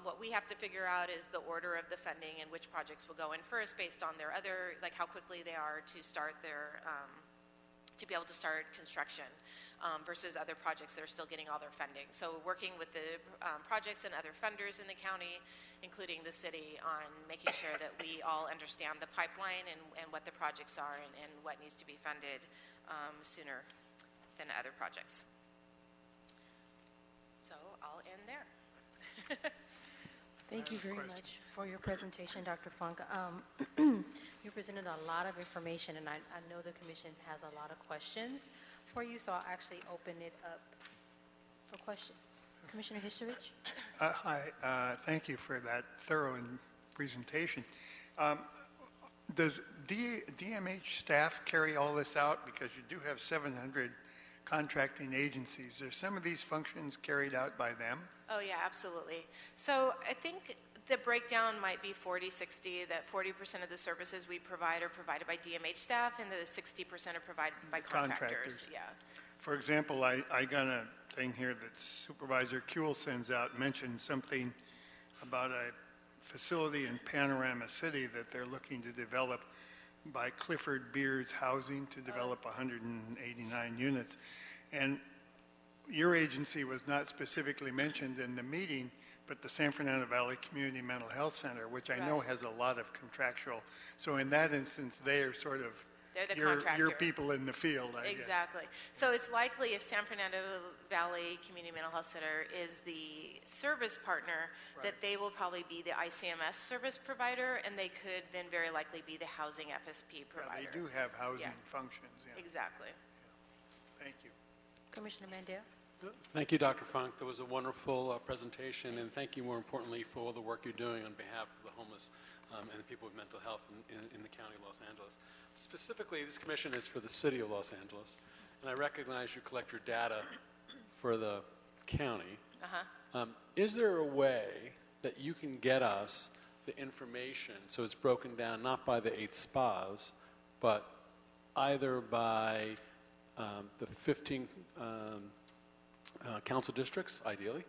What we have to figure out is the order of the funding and which projects will go in first based on their other, like how quickly they are to start their, to be able to start construction versus other projects that are still getting all their funding. So working with the projects and other funders in the county, including the city, on making sure that we all understand the pipeline and what the projects are and what needs to be funded sooner than other projects. So I'll end there. Thank you very much for your presentation, Dr. Funk. You presented a lot of information, and I know the commission has a lot of questions for you, so I'll actually open it up for questions. Commissioner Histovich? Hi, thank you for that thorough presentation. Does DMH staff carry all this out? Because you do have 700 contracting agencies. Are some of these functions carried out by them? Oh, yeah, absolutely. So I think the breakdown might be 40-60, that 40% of the services we provide are provided by DMH staff, and the 60% are provided by contractors. Yeah. For example, I got a thing here that Supervisor Kuehl sends out, mentioned something about a facility in Panorama City that they're looking to develop by Clifford Beers Housing to develop 189 units. And your agency was not specifically mentioned in the meeting, but the San Fernando Valley Community Mental Health Center, which I know has a lot of contractual. So in that instance, they are sort of your people in the field, I guess. Exactly. So it's likely if San Fernando Valley Community Mental Health Center is the service partner, that they will probably be the ICMS service provider, and they could then very likely be the housing FSP provider. Yeah, they do have housing functions. Yeah. Exactly. Yeah. Thank you. Commissioner Mandel? Thank you, Dr. Funk. That was a wonderful presentation, and thank you more importantly for all the work you're doing on behalf of the homeless and the people with mental health in the county of Los Angeles. Specifically, this commission is for the city of Los Angeles, and I recognize you collect your data for the county. Is there a way that you can get us the information so it's broken down not by the 8 spas, but either by the 15 council districts, ideally,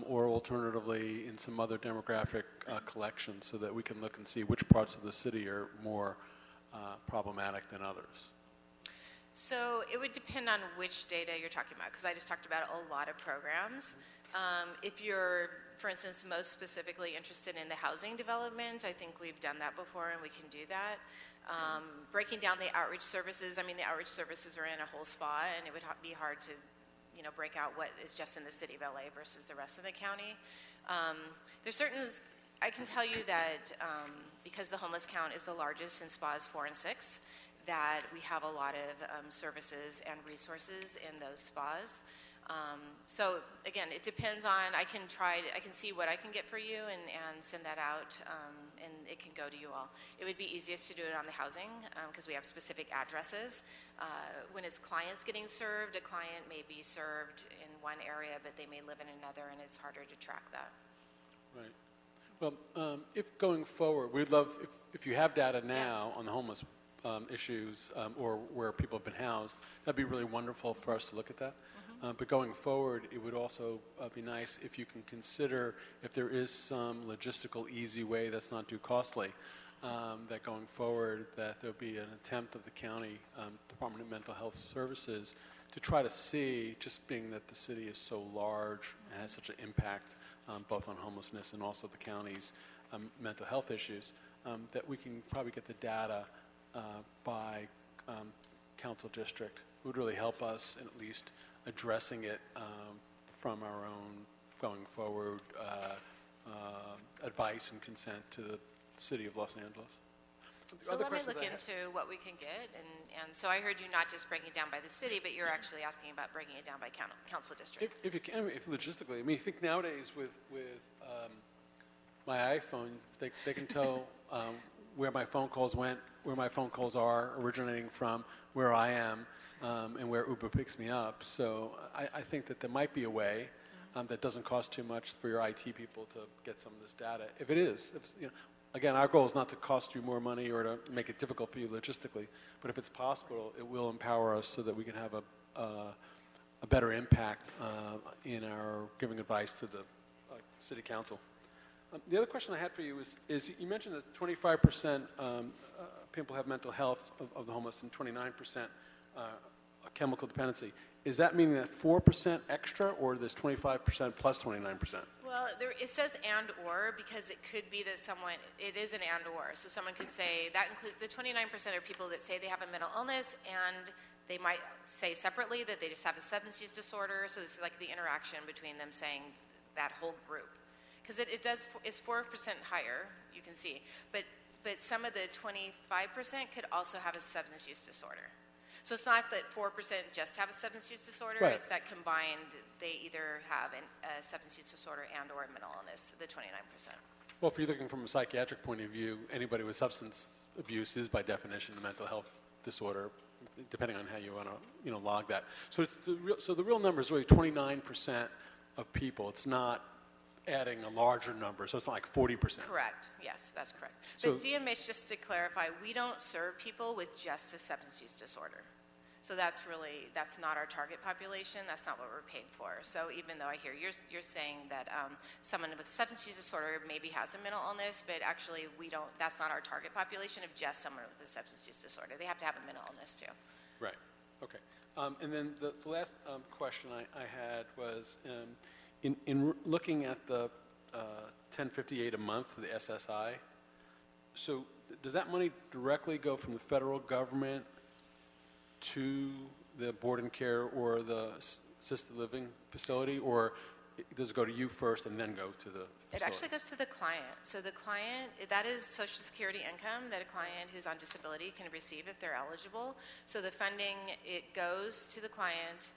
or alternatively in some other demographic collections so that we can look and see which parts of the city are more problematic than others? So it would depend on which data you're talking about, because I just talked about a lot of programs. If you're, for instance, most specifically interested in the housing development, I think we've done that before and we can do that. Breaking down the outreach services, I mean, the outreach services are in a whole spa, and it would be hard to break out what is just in the city of LA versus the rest of the county. There's certain, I can tell you that because the homeless count is the largest in spas 4 and 6, that we have a lot of services and resources in those spas. So again, it depends on, I can see what I can get for you and send that out, and it can go to you all. It would be easiest to do it on the housing because we have specific addresses. When it's clients getting served, a client may be served in one area, but they may live in another, and it's harder to track that. Right. Well, if going forward, we'd love, if you have data now on the homeless issues or where people have been housed, that'd be really wonderful for us to look at that. But going forward, it would also be nice if you can consider if there is some logistical easy way that's not too costly, that going forward that there'll be an attempt of the county Department of Mental Health Services to try to see, just being that the city is so large and has such an impact both on homelessness and also the county's mental health issues, that we can probably get the data by council district. It would really help us in at least addressing it from our own going forward advice and consent to the city of Los Angeles. So let me look into what we can get, and so I heard you not just breaking it down by the city, but you're actually asking about breaking it down by council district. If you can, if logistically, I mean, you think nowadays with my iPhone, they can tell where my phone calls went, where my phone calls are originating from, where I am, and where Uber picks me up. So I think that there might be a way that doesn't cost too much for your IT people to get some of this data. If it is, again, our goal is not to cost you more money or to make it difficult for you logistically, but if it's possible, it will empower us so that we can have a better impact in our giving advice to the city council. The other question I had for you is you mentioned that 25% people have mental health of the homeless and 29% chemical dependency. Is that meaning that 4% extra, or this 25% plus 29%? Well, it says and or because it could be that it is an and or. So someone could say that includes the 29% are people that say they have a mental illness, and they might say separately that they just have a substance use disorder. So this is like the interaction between them saying that whole group. Because it's 4% higher, you can see. But some of the 25% could also have a substance use disorder. So it's not that 4% just have a substance use disorder, right. It's that combined they either have a substance use disorder and or a mental illness, the 29%. Well, if you're looking from a psychiatric point of view, anybody with substance abuse is by definition a mental health disorder, depending on how you want to log that. So the real number is really 29% of people. It's not adding a larger number, so it's not like 40%. Correct. Yes, that's correct. So, but DMH, just to clarify, we don't serve people with just a substance use disorder. So that's not our target population. That's not what we're paid for. So even though I hear you're saying that someone with substance use disorder maybe has a mental illness, but actually that's not our target population of just someone with a substance use disorder. They have to have a mental illness too. Right. Okay. And then the last question I had was, in looking at the $10.58 a month for the SSI, so does that money directly go from the federal government to the board and care or the assisted living facility, or does it go to you first and then go to the facility? It actually goes to the client. So the client, that is Social Security income that a client who's on disability can receive if they're eligible. So the funding, it goes to the client,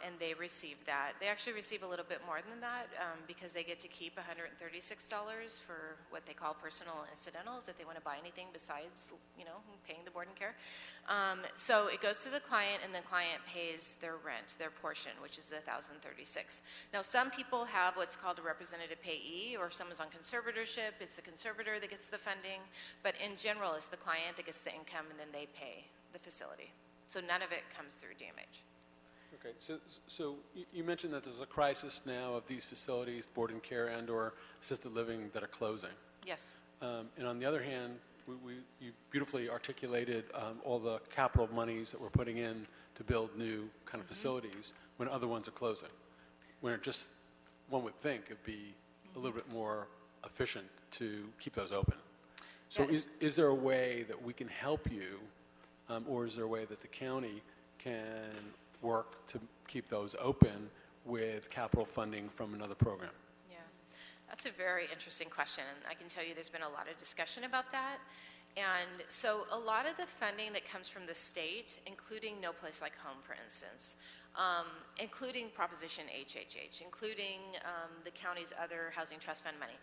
and they receive that. They actually receive a little bit more than that because they get to keep $136 for what they call personal incidentals if they want to buy anything besides, paying the board and care. So it goes to the client, and the client pays their rent, their portion, which is the $1,036. Now, some people have what's called a representative payee, or if someone's on conservatorship, it's the conservator that gets the funding. But in general, it's the client that gets the income, and then they pay the facility. So none of it comes through DMH. Okay, so you mentioned that there's a crisis now of these facilities, board and care and or assisted living, that are closing. Yes. And on the other hand, you beautifully articulated all the capital monies that we're putting in to build new kind of facilities when other ones are closing. When one would think it'd be a little bit more efficient to keep those open. So yes. Is there a way that we can help you, or is there a way that the county can work to keep those open with capital funding from another program? Yeah, that's a very interesting question, and I can tell you there's been a lot of discussion about that. And so a lot of the funding that comes from the state, including No Place Like Home, for instance, including Proposition HHH, including the county's other housing trust fund money,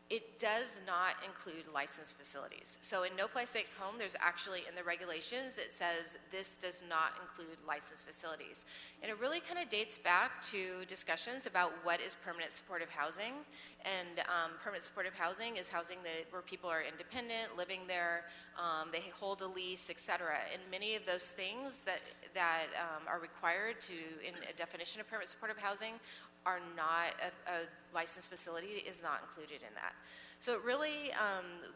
it does not include licensed facilities. So in No Place Like Home, there's actually in the regulations, it says this does not include licensed facilities. And it really kind of dates back to discussions about what is permanent supportive housing. And permanent supportive housing is housing where people are independent, living there, they hold a lease, et cetera. And many of those things that are required in a definition of permanent supportive housing are not, a licensed facility is not included in that. So it really,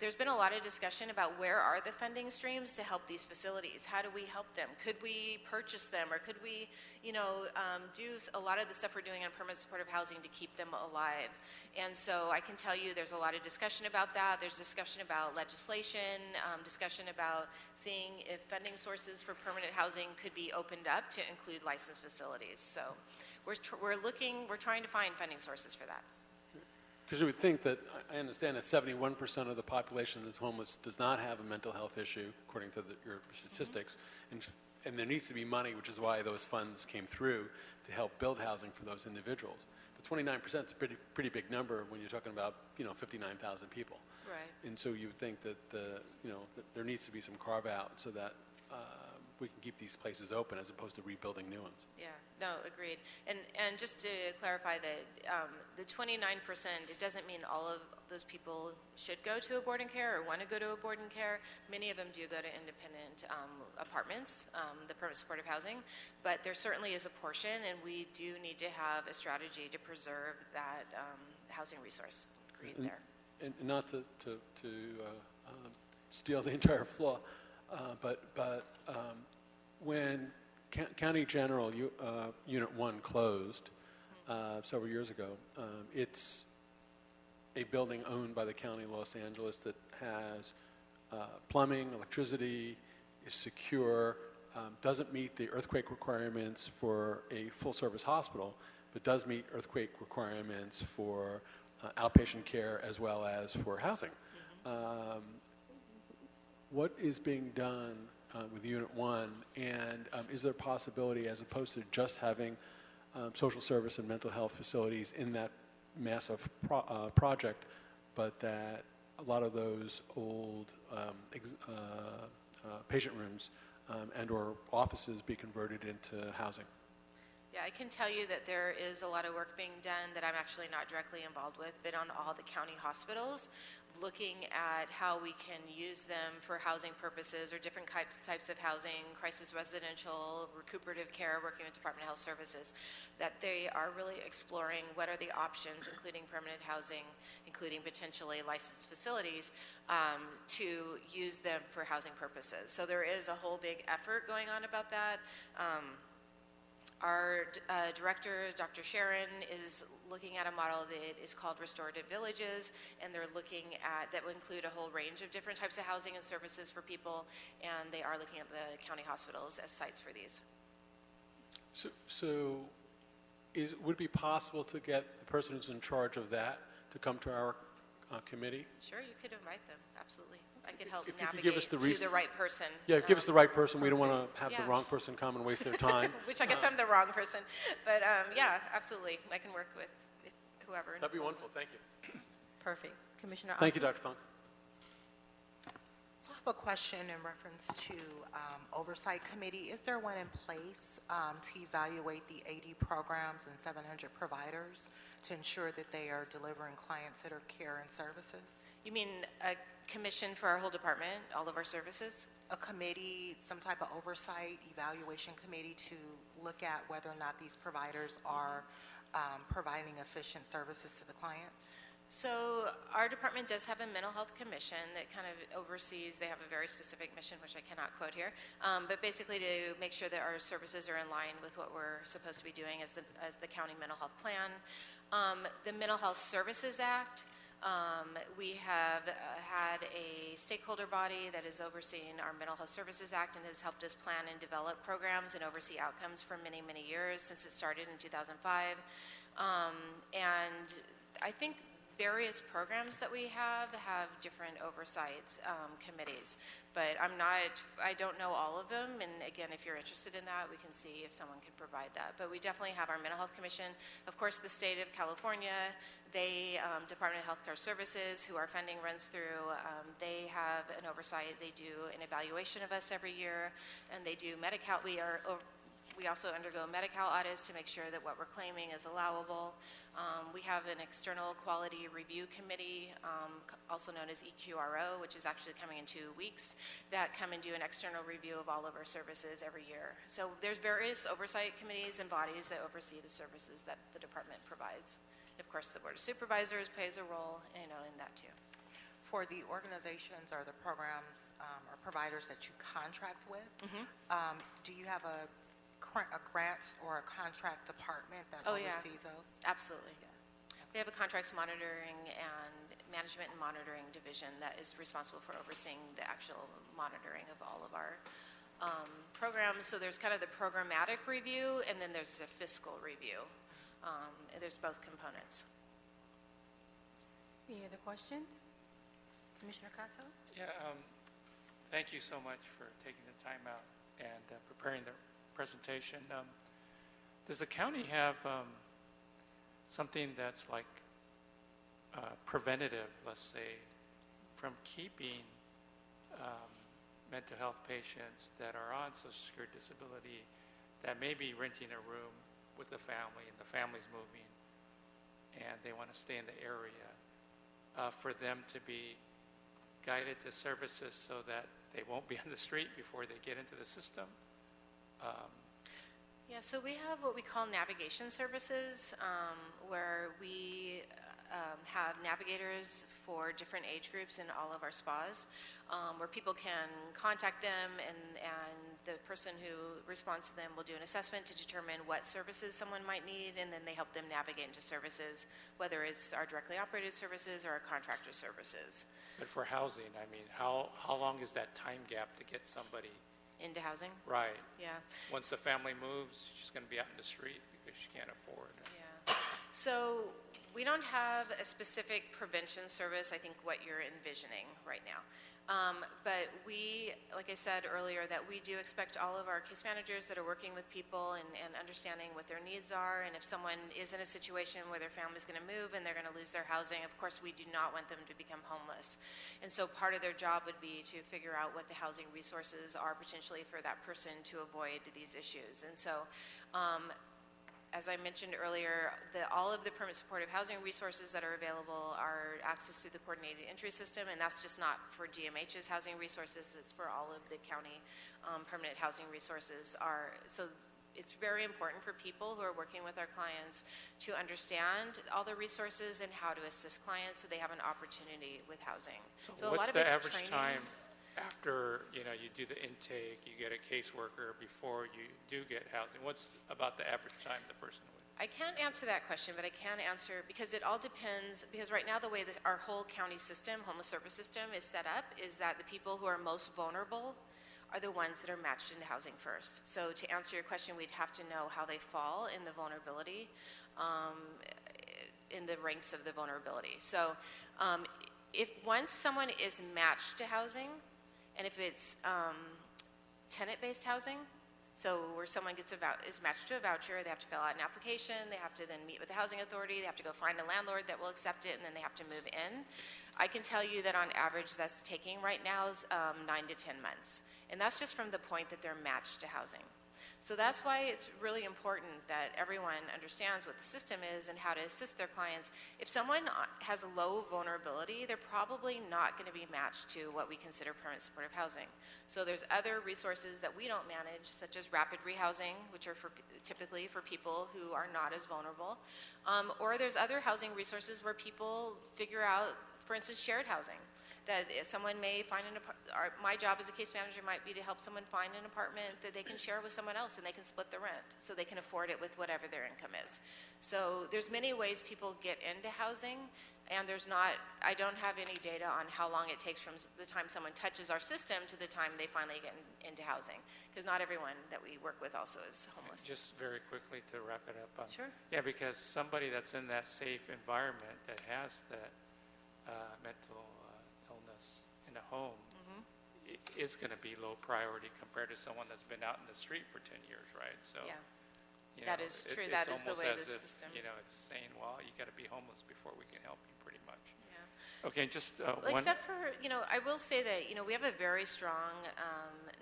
there's been a lot of discussion about where are the funding streams to help these facilities? How do we help them? Could we purchase them, or could we, do a lot of the stuff we're doing on permanent supportive housing to keep them alive? And so I can tell you there's a lot of discussion about that. There's discussion about legislation, discussion about seeing if funding sources for permanent housing could be opened up to include licensed facilities. So we're trying to find funding sources for that. Because you would think that, I understand that 71% of the population that's homeless does not have a mental health issue, according to your statistics, and there needs to be money, which is why those funds came through to help build housing for those individuals. But 29% is a pretty big number when you're talking about 59,000 people. Right. And so you would think that that there needs to be some carve out so that we can keep these places open as opposed to rebuilding new ones. Yeah, no, agreed. And just to clarify that the 29%, it doesn't mean all of those people should go to a board and care or want to go to a board and care. Many of them do go to independent apartments, the permanent supportive housing, but there certainly is a portion, and we do need to have a strategy to preserve that housing resource. Agreed there. And not to steal the entire floor, but when County General Unit 1 closed several years ago, it's a building owned by the County of Los Angeles that has plumbing, electricity, is secure, doesn't meet the earthquake requirements for a full-service hospital, but does meet earthquake requirements for outpatient care as well as for housing. What is being done with Unit 1, and is there a possibility, as opposed to just having social service and mental health facilities in that massive project, but that a lot of those old patient rooms and or offices be converted into housing? Yeah, I can tell you that there is a lot of work being done that I'm actually not directly involved with, but on all the county hospitals, looking at how we can use them for housing purposes or different types of housing, crisis residential, recuperative care, working with Department of Health Services, that they are really exploring what are the options, including permanent housing, including potentially licensed facilities, to use them for housing purposes. So there is a whole big effort going on about that. Our director, Dr. Sharon, is looking at a model that is called Restorative Villages, and they're looking at, that will include a whole range of different types of housing and services for people, and they are looking at the county hospitals as sites for these. So would it be possible to get the person who's in charge of that to come to our committee? Sure, you could invite them, absolutely. I could help If you navigate could give us the to the right person. Yeah, give us the right person. We don't want to have Yeah. the wrong person come and waste their time. Which I guess I'm the wrong person, but yeah, absolutely. I can work with whoever. That'd be wonderful. Thank you. Perfect. Commissioner Thank you, Asi? Dr. Funk. So I have a question in reference to Oversight Committee. Is there one in place to evaluate the 80 programs and 700 providers to ensure that they are delivering client-centered care and services? You mean a commission for our whole department, all of our services? A committee, some type of oversight, evaluation committee to look at whether or not these providers are providing efficient services to the clients? So our department does have a mental health commission that kind of oversees, they have a very specific mission, which I cannot quote here, but basically to make sure that our services are in line with what we're supposed to be doing as the county mental health plan. The Mental Health Services Act, we have had a stakeholder body that is overseeing our Mental Health Services Act and has helped us plan and develop programs and oversee outcomes for many, many years since it started in 2005. And I think various programs that we have different oversight committees, but I don't know all of them, and again, if you're interested in that, we can see if someone could provide that. But we definitely have our Mental Health Commission. Of course, the state of California, they, Department of Healthcare Services, who our funding runs through, they have an oversight. They do an evaluation of us every year, and they do Medi-Cal. We also undergo Medi-Cal audits to make sure that what we're claiming is allowable. We have an external quality review committee, also known as EQRO, which is actually coming in 2 weeks, that come and do an external review of all of our services every year. So there's various oversight committees and bodies that oversee the services that the department provides. And of course, the Board of Supervisors plays a role, in that too. For the organizations or the programs or providers that you contract with, do you have a grants or a contract department that oversees those? Absolutely. Yeah. We have a contracts monitoring and management and monitoring division that is responsible for overseeing the actual monitoring of all of our programs. So there's kind of the programmatic review, and then there's a fiscal review. There's both components. Any other questions? Commissioner Cotto? Yeah, thank you so much for taking the time out and preparing the presentation. Does the county have something that's like preventative, let's say, from keeping mental health patients that are on Social Security disability that may be renting a room with the family and the family's moving and they want to stay in the area, for them to be guided to services so that they won't be on the street before they get into the system? Yeah, so we have what we call navigation services, where we have navigators for different age groups in all of our spas, where people can contact them, and the person who responds to them will do an assessment to determine what services someone might need, and then they help them navigate into services, whether it's our directly operated services or our contractor services. But for housing, I mean, how long is that time gap to get somebody into housing? Right. Yeah. Once the family moves, she's going to be out in the street because she can't afford it. Yeah. So we don't have a specific prevention service, I think, what you're envisioning right now. But we, like I said earlier, that we do expect all of our case managers that are working with people and understanding what their needs are, and if someone is in a situation where their family's going to move and they're going to lose their housing, of course we do not want them to become homeless. And so part of their job would be to figure out what the housing resources are potentially for that person to avoid these issues. And so as I mentioned earlier, all of the permanent supportive housing resources that are available are accessed through the coordinated entry system, and that's just not for GMH's housing resources, it's for all of the county permanent housing resources. So it's very important for people who are working with our clients to understand all the resources and how to assist clients so they have an opportunity with housing. So a what's lot of the it's average training. time after you do the intake, you get a caseworker before you do get housing? What's about the average time the person would? I can't answer that question, but I can answer, because it all depends, because right now the way that our whole county system, homeless service system, is set up is that the people who are most vulnerable are the ones that are matched into housing first. So to answer your question, we'd have to know how they fall in the vulnerability, in the ranks of the vulnerability. So if once someone is matched to housing, and if it's tenant-based housing, so where someone is matched to a voucher, they have to fill out an application, they have to then meet with the housing authority, they have to go find a landlord that will accept it, and then they have to move in. I can tell you that on average that's taking right now is 9 to 10 months. And that's just from the point that they're matched to housing. So that's why it's really important that everyone understands what the system is and how to assist their clients. If someone has a low vulnerability, they're probably not going to be matched to what we consider permanent supportive housing. So there's other resources that we don't manage, such as rapid rehousing, which are typically for people who are not as vulnerable. Or there's other housing resources where people figure out, for instance, shared housing. That someone may find my job as a case manager might be to help someone find an apartment that they can share with someone else, and they can split the rent so they can afford it with whatever their income is. So there's many ways people get into housing, And I don't have any data on how long it takes from the time someone touches our system to the time they finally get into housing, because not everyone that we work with also is homeless. Just very quickly to wrap it up. Sure. Yeah, because somebody that's in that safe environment that has that mental illness in a home is going to be low priority compared to someone that's been out in the street for 10 years, right? So. Yeah. That That is true. That is the way the system. It's saying, well, you got to be homeless before we can help you, pretty much. Yeah. Okay, just one. Except for, I will say that, we have a very strong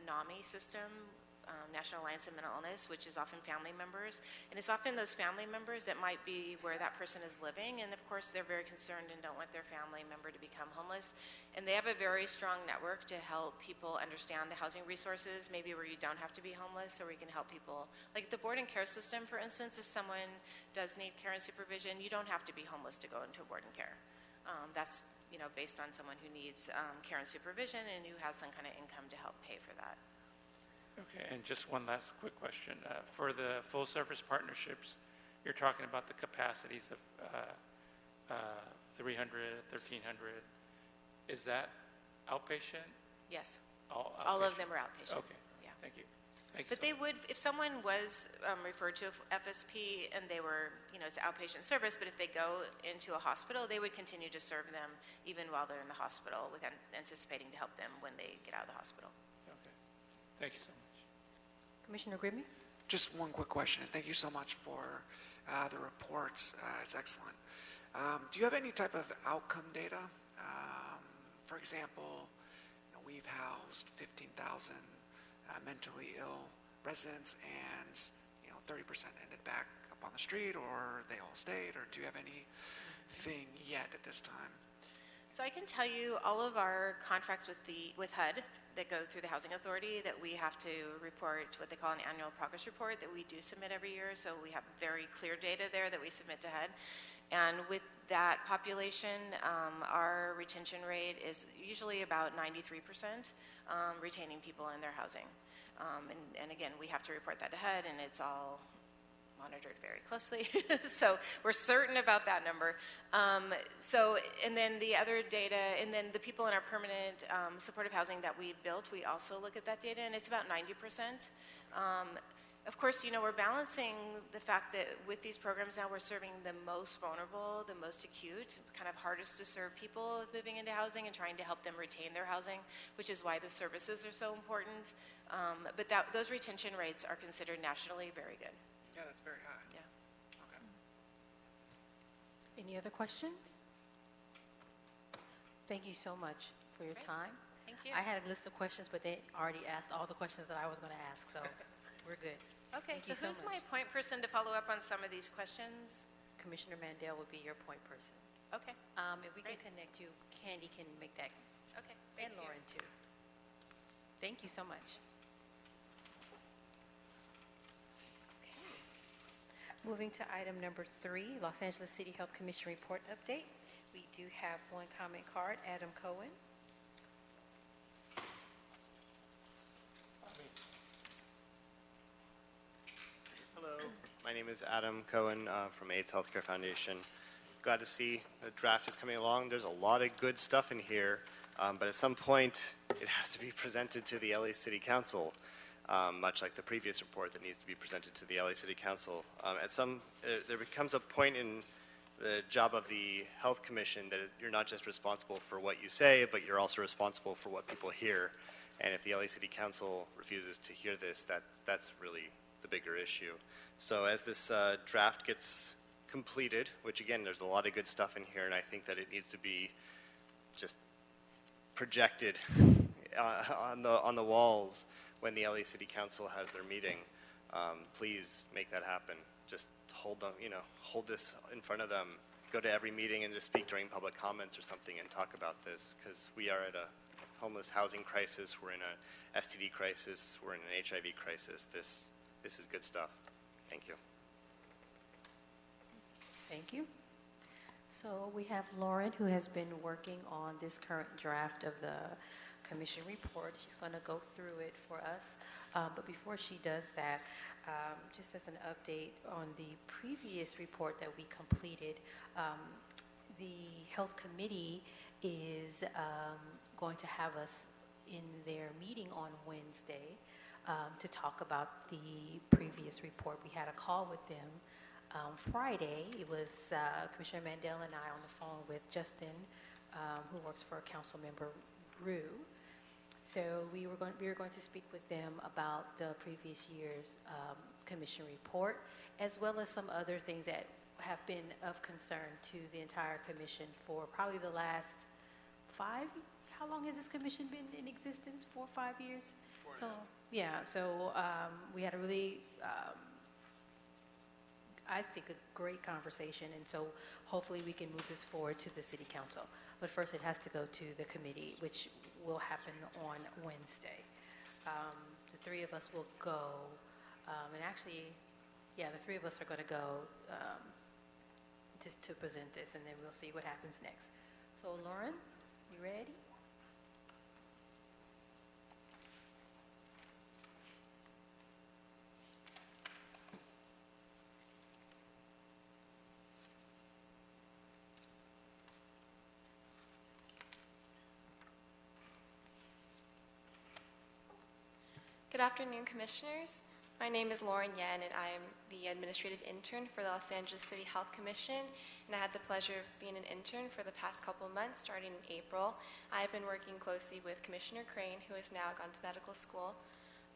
NAMI system, National Alliance of Mental Illness, which is often family members. And it's often those family members that might be where that person is living. And of course, they're very concerned and don't want their family member to become homeless. And they have a very strong network to help people understand the housing resources, maybe where you don't have to be homeless, or we can help people. Like the board and care system, for instance, if someone does need care and supervision, you don't have to be homeless to go into board and care. That's based on someone who needs care and supervision and who has some kind of income to help pay for that. Okay, and just one last quick question. For the full-service partnerships, you're talking about the capacities of 300, 1,300. Is that outpatient? Yes. All of them are outpatient. Okay. Yeah. Thank you. Thank you But so they much. would, if someone was referred to FSP and they were, it's an outpatient service, but if they go into a hospital, they would continue to serve them even while they're in the hospital, with anticipating to help them when they get out of the hospital. Okay. Thank you so much. Commissioner Grimmy? Just one quick question, and thank you so much for the reports. It's excellent. Do you have any type of outcome data? For example, we've housed 15,000 mentally ill residents, and 30% ended back up on the street, or they all stayed, or do you have anything yet at this time? So I can tell you all of our contracts with HUD that go through the Housing Authority, that we have to report what they call an annual progress report that we do submit every year. So we have very clear data there that we submit to HUD. And with that population, our retention rate is usually about 93%, retaining people in their housing. And again, we have to report that to HUD, and it's all monitored very closely. So we're certain about that number. And then the other data, and then the people in our permanent supportive housing that we built, we also look at that data, and it's about 90%. Of course, we're balancing the fact that with these programs now, we're serving the most vulnerable, the most acute, kind of hardest to serve people moving into housing and trying to help them retain their housing, which is why the services are so important. But those retention rates are considered nationally very good. Yeah, that's very high. Yeah. Okay. Any other questions? Thank you so much for your time. Thank you. I had a list of questions, but they already asked all the questions that I was going to ask, so we're good. Okay, Thank you so who's my much. point person to follow up on some of these questions? Commissioner Mandel will be your point person. Okay. If we can connect you, Candy can make that, Okay. and Lauren too. Thank you so much. Moving to item number 3, Los Angeles City Health Commission report update. We do have one comment card, Adam Cohen. Hello, my name is Adam Cohen from AIDS Healthcare Foundation. Glad to see the draft is coming along. There's a lot of good stuff in here, but at some point it has to be presented to the LA City Council. Much like the previous report that needs to be presented to the LA City Council. There becomes a point in the job of the Health Commission that you're not just responsible for what you say, but you're also responsible for what people hear. And if the LA City Council refuses to hear this, that's really the bigger issue. So as this draft gets completed, which again, there's a lot of good stuff in here, and I think that it needs to be just projected on the walls when the LA City Council has their meeting. Please make that happen. Just hold this in front of them. Go to every meeting and just speak during public comments or something and talk about this, because we are at a homeless housing crisis. We're in a STD crisis. We're in an HIV crisis. This is good stuff. Thank you. Thank you. So we have Lauren, who has been working on this current draft of the commission report. She's going to go through it for us. But before she does that, just as an update on the previous report that we completed, the Health Committee is going to have us in their meeting on Wednesday to talk about the previous report. We had a call with them Friday. It was Commissioner Mandel and I on the phone with Justin, who works for Councilmember Rue. So we were going to speak with them about the previous year's commission report, as well as some other things that have been of concern to the entire commission for probably the last how long has this commission been in existence? 4 or 5 years? So, yeah, so we had a really, I think, a great conversation, and so hopefully we can move this forward to the city council. But first it has to go to the committee, which will happen on Wednesday. The three of us will go, and actually, yeah, the three of us are going to go just to present this, and then we'll see what happens next. So, Lauren, you ready? Good afternoon, Commissioners. My name is Lauren Yen, and I am the Administrative Intern for the Los Angeles City Health Commission, and I had the pleasure of being an intern for the past couple of months, starting in April. I've been working closely with Commissioner Crane, who has now gone to medical school,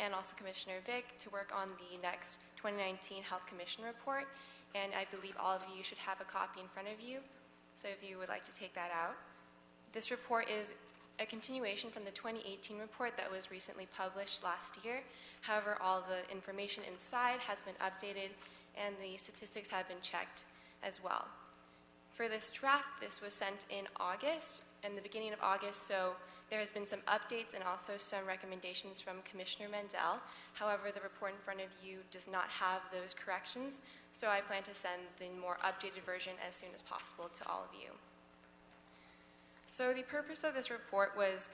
and also Commissioner Vick to work on the next 2019 Health Commission report, and I believe all of you should have a copy in front of you, so if you would like to take that out. This report is a continuation from the 2018 report that was recently published last year. However, all the information inside has been updated and the statistics have been checked as well. For this draft, this was sent in August, in the beginning of August, so there has been some updates and also some recommendations from Commissioner Mandel. However, the report in front of you does not have those corrections, so I plan to send the more updated version as soon as possible to all of you. So the purpose of this report was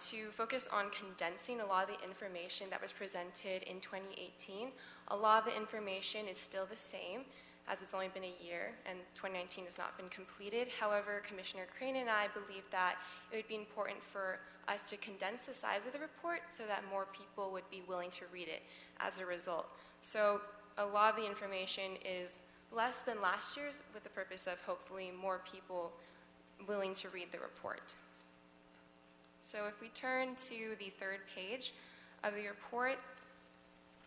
to focus on condensing a lot of the information that was presented in 2018. A lot of the information is still the same, as it's only been a year and 2019 has not been completed. However, Commissioner Crane and I believe that it would be important for us to condense the size of the report so that more people would be willing to read it as a result. So a lot of the information is less than last year's, with the purpose of hopefully more people willing to read the report. So if we turn to the third page of the report,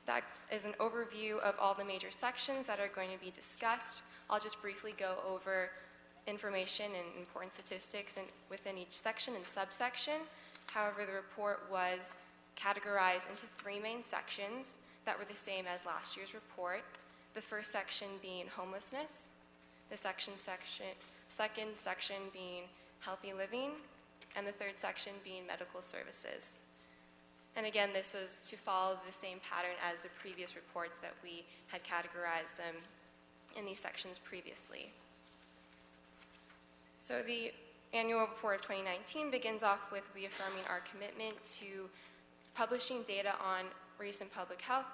that is an overview of all the major sections that are going to be discussed. I'll just briefly go over information and important statistics within each section and subsection. However, the report was categorized into 3 main sections that were the same as last year's report. The first section being homelessness, the second section being healthy living, and the third section being medical services. And again, this was to follow the same pattern as the previous reports that we had categorized them in these sections previously. So the annual report of 2019 begins off with reaffirming our commitment to publishing data on race and public health,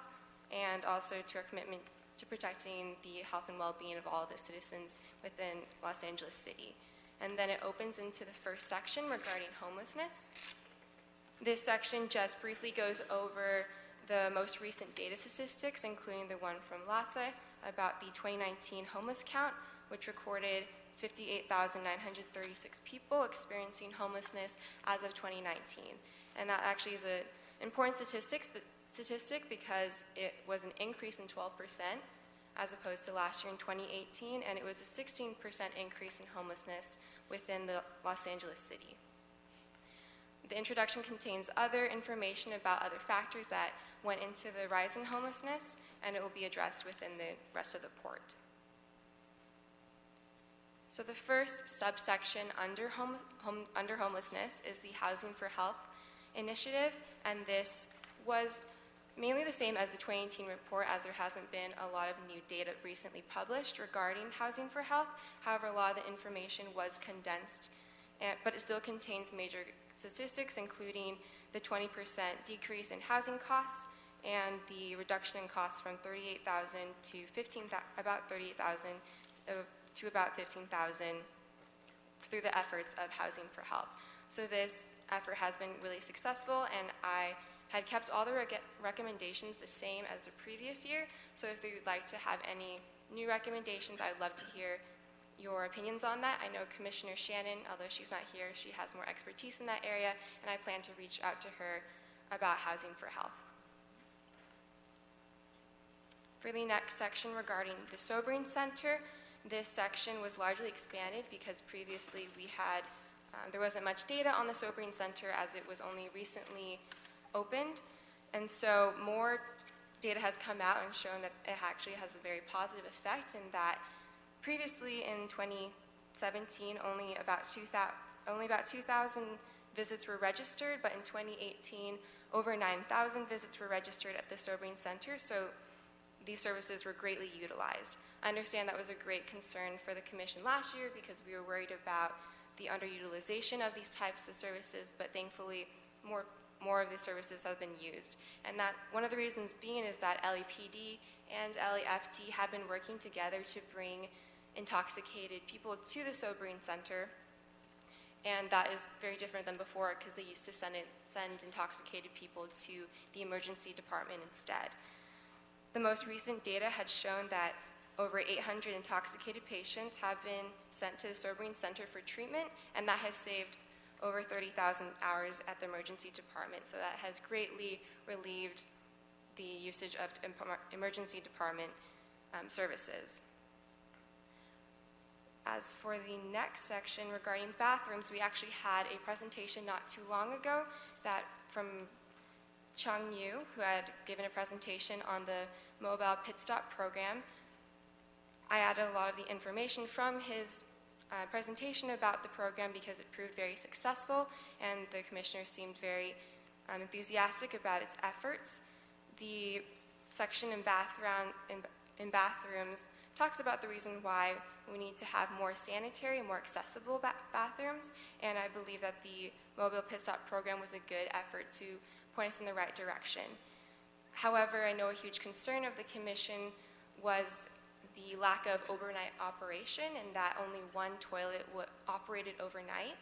and also to our commitment to protecting the health and well-being of all the citizens within Los Angeles City. And then it opens into the first section regarding homelessness. This section just briefly goes over the most recent data statistics, including the one from LASA about the 2019 homeless count, which recorded 58,936 people experiencing homelessness as of 2019. And that actually is an important statistic because it was an increase in 12% as opposed to last year in 2018, and it was a 16% increase in homelessness within the Los Angeles city. The introduction contains other information about other factors that went into the rise in homelessness, and it will be addressed within the rest of the report. So the first subsection under homelessness is the Housing for Health initiative, and this was mainly the same as the 2018 report, as there hasn't been a lot of new data recently published regarding Housing for Health. However, a lot of the information was condensed, but it still contains major statistics, including the 20% decrease in housing costs and the reduction in costs from $38,000 to about $38,000 to about $15,000 through the efforts of Housing for Health. So this effort has been really successful, and I had kept all the recommendations the same as the previous year. So if you'd like to have any new recommendations, I'd love to hear your opinions on that. I know Commissioner Shannon, although she's not here, she has more expertise in that area, and I plan to reach out to her about Housing for Health. For the next section regarding the Sobering Center, this section was largely expanded because previously we had, there wasn't much data on the Sobering Center as it was only recently opened. And so more data has come out and shown that it actually has a very positive effect, in that previously in 2017, only about 2,000 visits were registered, but in 2018, over 9,000 visits were registered at the Sobering Center, so these services were greatly utilized. I understand that was a great concern for the Commission last year because we were worried about the underutilization of these types of services, but thankfully more of these services have been used. And that one of the reasons being is that LEPD and LAFD have been working together to bring intoxicated people to the Sobering Center, and that is very different than before because they used to send intoxicated people to the emergency department instead. The most recent data had shown that over 800 intoxicated patients have been sent to the Sobering Center for treatment, and that has saved over 30,000 hours at the emergency department. So that has greatly relieved the usage of emergency department services. As for the next section regarding bathrooms, we actually had a presentation not too long ago from Chung Yu, who had given a presentation on the mobile pit stop program. I added a lot of the information from his presentation about the program because it proved very successful, and the commissioners seemed very enthusiastic about its efforts. The section in bathrooms talks about the reason why we need to have more sanitary, more accessible bathrooms, and I believe that the mobile pit stop program was a good effort to point us in the right direction. However, I know a huge concern of the Commission was the lack of overnight operation, and that only one toilet operated overnight,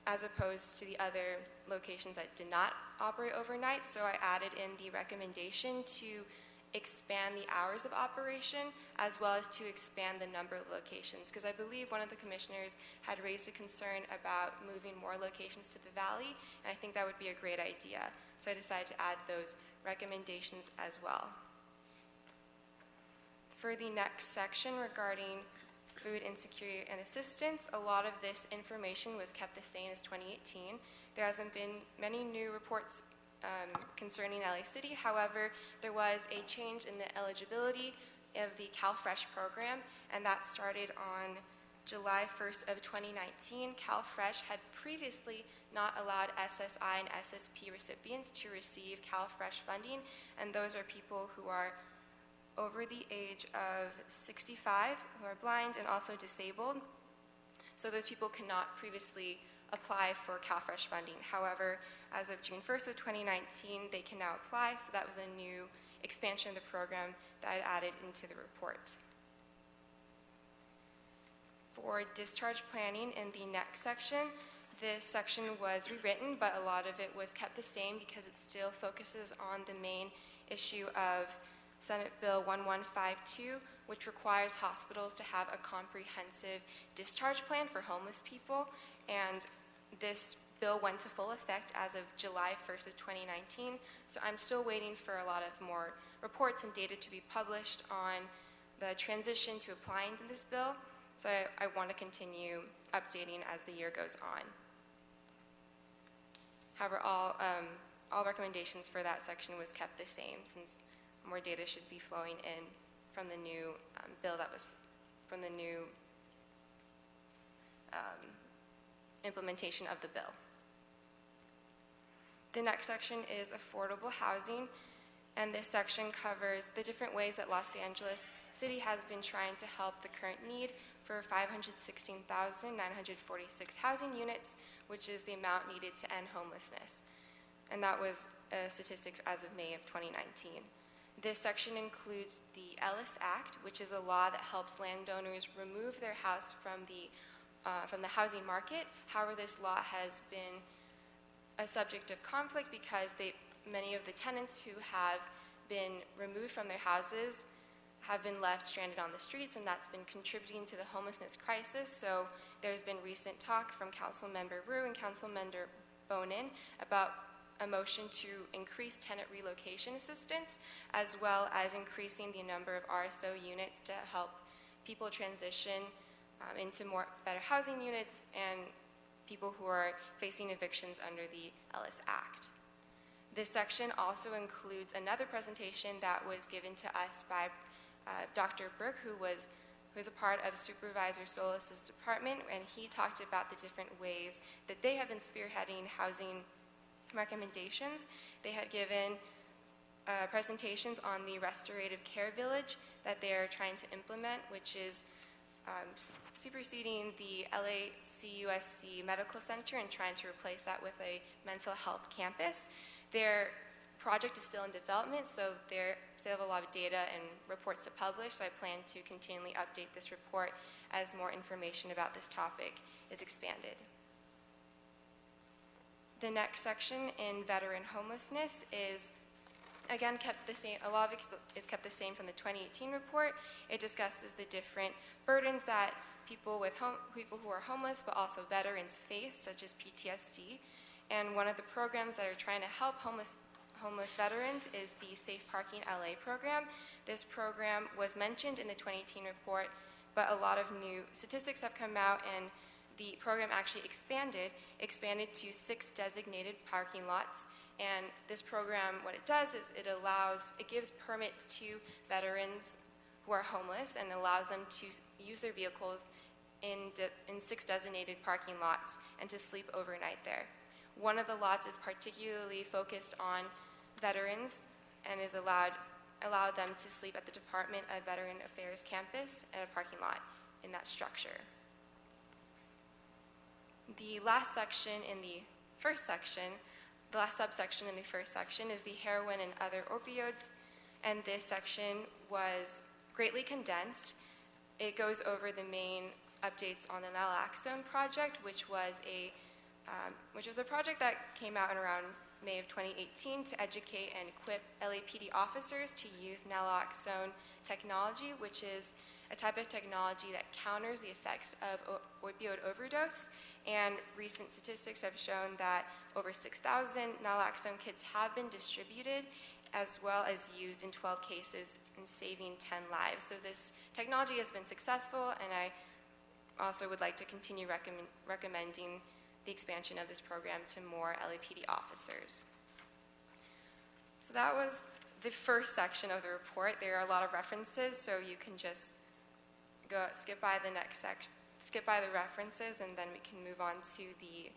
as opposed to the other locations that did not operate overnight. So I added in the recommendation to expand the hours of operation, as well as to expand the number of locations, because I believe one of the commissioners had raised a concern about moving more locations to the valley, and I think that would be a great idea. So I decided to add those recommendations as well. For the next section regarding food insecurity and assistance, a lot of this information was kept the same as 2018. There hasn't been many new reports concerning LA City. However, there was a change in the eligibility of the CalFresh program, and that started on July 1st of 2019. CalFresh had previously not allowed SSI and SSP recipients to receive CalFresh funding, and those are people who are over the age of 65, who are blind and also disabled. So those people cannot previously apply for CalFresh funding. However, as of June 1st of 2019, they can now apply, so that was a new expansion of the program that I added into the report. For discharge planning in the next section, this section was rewritten, but a lot of it was kept the same because it still focuses on the main issue of Senate Bill 1152, which requires hospitals to have a comprehensive discharge plan for homeless people, and this bill went to full effect as of July 1st of 2019, so I'm still waiting for a lot of more reports and data to be published on the transition to applying to this bill, so I want to continue updating as the year goes on. However, all recommendations for that section was kept the same, since more data should be flowing in from the new bill that was from the new implementation of the bill. The next section is affordable housing, and this section covers the different ways that Los Angeles City has been trying to help the current need for 516,946 housing units, which is the amount needed to end homelessness. And that was a statistic as of May of 2019. This section includes the Ellis Act, which is a law that helps landowners remove their house from the from the housing market. However, this law has been a subject of conflict because many of the tenants who have been removed from their houses have been left stranded on the streets, and that's been contributing to the homelessness crisis. So there's been recent talk from Councilmember Rue and Councilmember Bonin about a motion to increase tenant relocation assistance, as well as increasing the number of RSO units to help people transition into better housing units and people who are facing evictions under the Ellis Act. This section also includes another presentation that was given to us by Dr. Burke, who was a part of Supervisor Solis's department, and he talked about the different ways that they have been spearheading housing recommendations. They had given presentations on the Restorative Care Village that they're trying to implement, which is superseding the LACUSC Medical Center and trying to replace that with a mental health campus. Their project is still in development, so they still have a lot of data and reports to publish, so I plan to continually update this report as more information about this topic is expanded. The next section in veteran homelessness is, again, kept the same. A lot of it is kept the same from the 2018 report. It discusses the different burdens that people who are homeless but also veterans face, such as PTSD. And one of the programs that are trying to help homeless veterans is the Safe Parking LA program. This program was mentioned in the 2018 report, but a lot of new statistics have come out, and the program actually expanded to 6 designated parking lots. And this program, what it does is it gives permits to veterans who are homeless and allows them to use their vehicles in 6 designated parking lots and to sleep overnight there. One of the lots is particularly focused on veterans and is allowed them to sleep at the Department of Veteran Affairs campus at a parking lot in that structure. The last section in the first section, the last subsection in the first section is the heroin and other opioids, and this section was greatly condensed. It goes over the main updates on the naloxone project, which was a project that came out in around May of 2018 to educate and equip LAPD officers to use naloxone technology, which is a type of technology that counters the effects of opioid overdose. And recent statistics have shown that over 6,000 naloxone kits have been distributed, as well as used in 12 cases and saving 10 lives. So this technology has been successful, and I also would like to continue recommending the expansion of this program to more LAPD officers. So that was the first section of the report. There are a lot of references, so you can just skip by the references, and then we can move on to the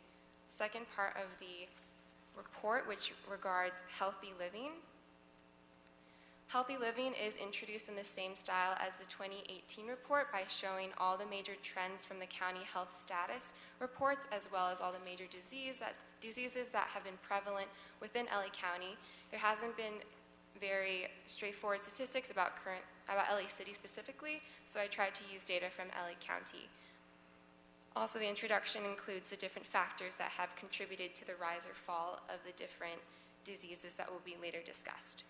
second part of the report, which regards healthy living. Healthy living is introduced in the same style as the 2018 report by showing all the major trends from the county health status reports, as well as all the major diseases that have been prevalent within LA County. There hasn't been very straightforward statistics about LA City specifically, so I tried to use data from LA County. Also, the introduction includes the different factors that have contributed to the rise or fall of the different diseases that will be later discussed.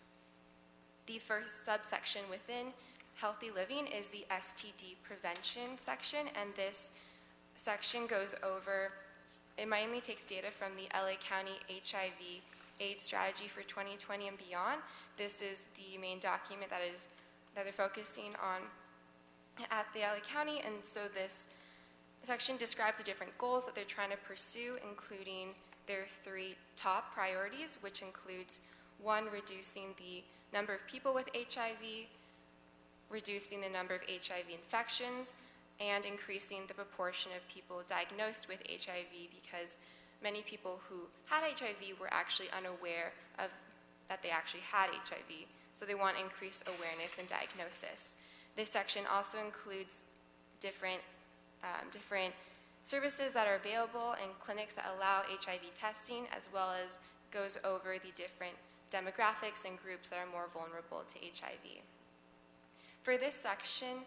The first subsection within healthy living is the STD Prevention Section, and this section goes over, it mainly takes data from the LA County HIV AIDS Strategy for 2020 and beyond. This is the main document that they're focusing on at the LA County, and so this section describes the different goals that they're trying to pursue, including their 3 top priorities, which includes 1, reducing the number of people with HIV, reducing the number of HIV infections, and increasing the proportion of people diagnosed with HIV, because many people who had HIV were actually unaware of that they actually had HIV. So they want increased awareness and diagnosis. This section also includes different services that are available and clinics that allow HIV testing, as well as goes over the different demographics and groups that are more vulnerable to HIV. For this section,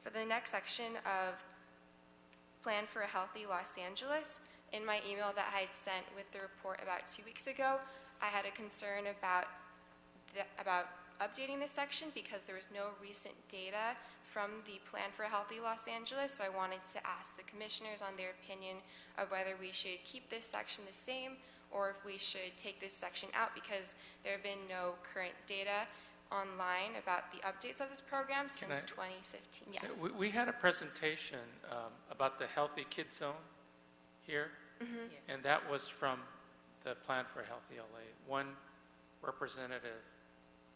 for the next section of Plan for a Healthy Los Angeles. In my email that I had sent with the report about 2 weeks ago, I had a concern about updating this section because there was no recent data from the Plan for a Healthy Los Angeles, so I wanted to ask the commissioners on their opinion of whether we should keep this section the same or if we should take this section out because there have been no current data online about the updates of this program since 2015. Yes. So we had a presentation about the Healthy Kid Zone here, and that was from the Plan for a Healthy LA. One representative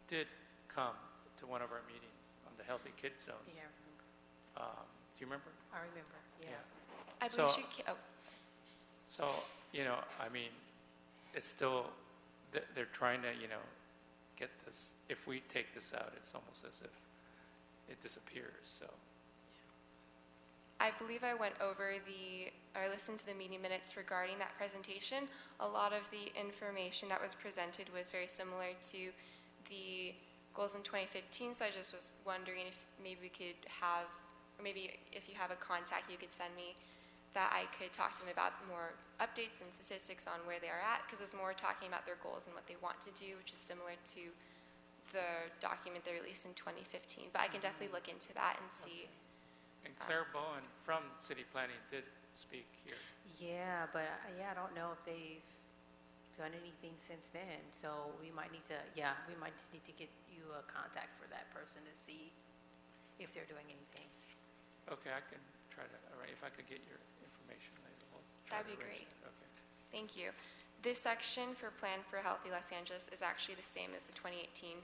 did come to one of our meetings on the Healthy Kid Zones. Yeah, I remember. Do you remember? I remember, yeah. I believe So, I mean, it's still, they're trying to, get this. If we take this out, it's almost as if it disappears, so. I believe I went over I listened to the meeting minutes regarding that presentation. A lot of the information that was presented was very similar to the goals in 2015, so I just was wondering if maybe we could have, or maybe if you have a contact you could send me that I could talk to them about more updates and statistics on where they are at, because it's more talking about their goals and what they want to do, which is similar to the document they released in 2015. But I can definitely look into that and see. And Claire Bowen from City Planning did speak here. Yeah, but I don't know if they've done anything since then. So we might need to, we might just need to get you a contact for that person to see if they're doing anything. Okay, I can try to, all right, if I could get your information later. We'll try That'd to be arrange great. that. Okay. Thank you. This section for Plan for a Healthy Los Angeles is actually the same as the 2018.